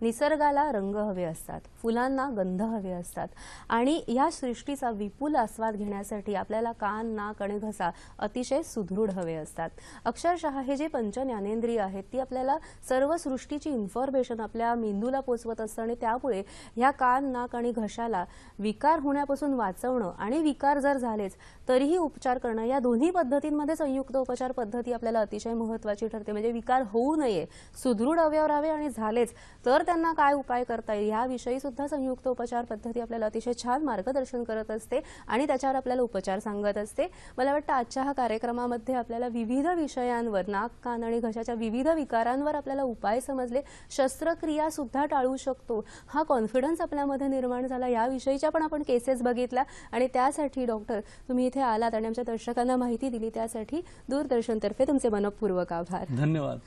निसर्गाला रंग हवे असतात, फुलांना गंध हवे असतात आणि या सृष्टीचा विपुल आस्वाद घेण्यासाठी आपल्याला कान, नाक आणि घसा अतिशय सुदृढ हवे असतात. अक्षरशः हे जे पंच ज्ञानेंद्रिय आहेत ती आपल्याला सर्व सृष्टीची इन्फॉर्मेशन आपल्या मेंदूला पोचवत असतं आणि त्यामुळे ह्या कान, नाक आणि घशाला विकार होण्यापासून वाचवणं आणि विकार जर झालेच तरीही उपचार करणं, या दोन्ही पद्धतींमध्ये संयुक्त उपचार पद्धती आपल्याला अतिशय महत्त्वाची ठरते. म्हणजे विकार होऊ नये, सुदृढ अवयव राहावे आणि झालेच तर त्यांना काय उपाय करता येईल याविषयी सुद्धा संयुक्त उपचार पद्धती आपल्याला अतिशय छान मार्गदर्शन करत असते आणि त्याच्यावर आपल्याला उपचार सांगत असते. मला वाटतं आजच्या हा कार्यक्रमामध्ये आपल्याला विविध विषयांवर, नाक, कान आणि घशाच्या विविध विकारांवर आपल्याला उपाय समजले. शस्त्रक्रिया सुद्धा टाळू शकतो हा कॉन्फिडन्स आपल्यामध्ये निर्माण झाला. याविषयीच्या पण आपण केसेस बघितल्या आणि त्यासाठी डॉक्टर तुम्ही इथे आलात आणि आमच्या दर्शकांना माहिती दिली त्यासाठी दूरदर्शनतर्फे तुमचे मनपूर्वक आभार. धन्यवाद.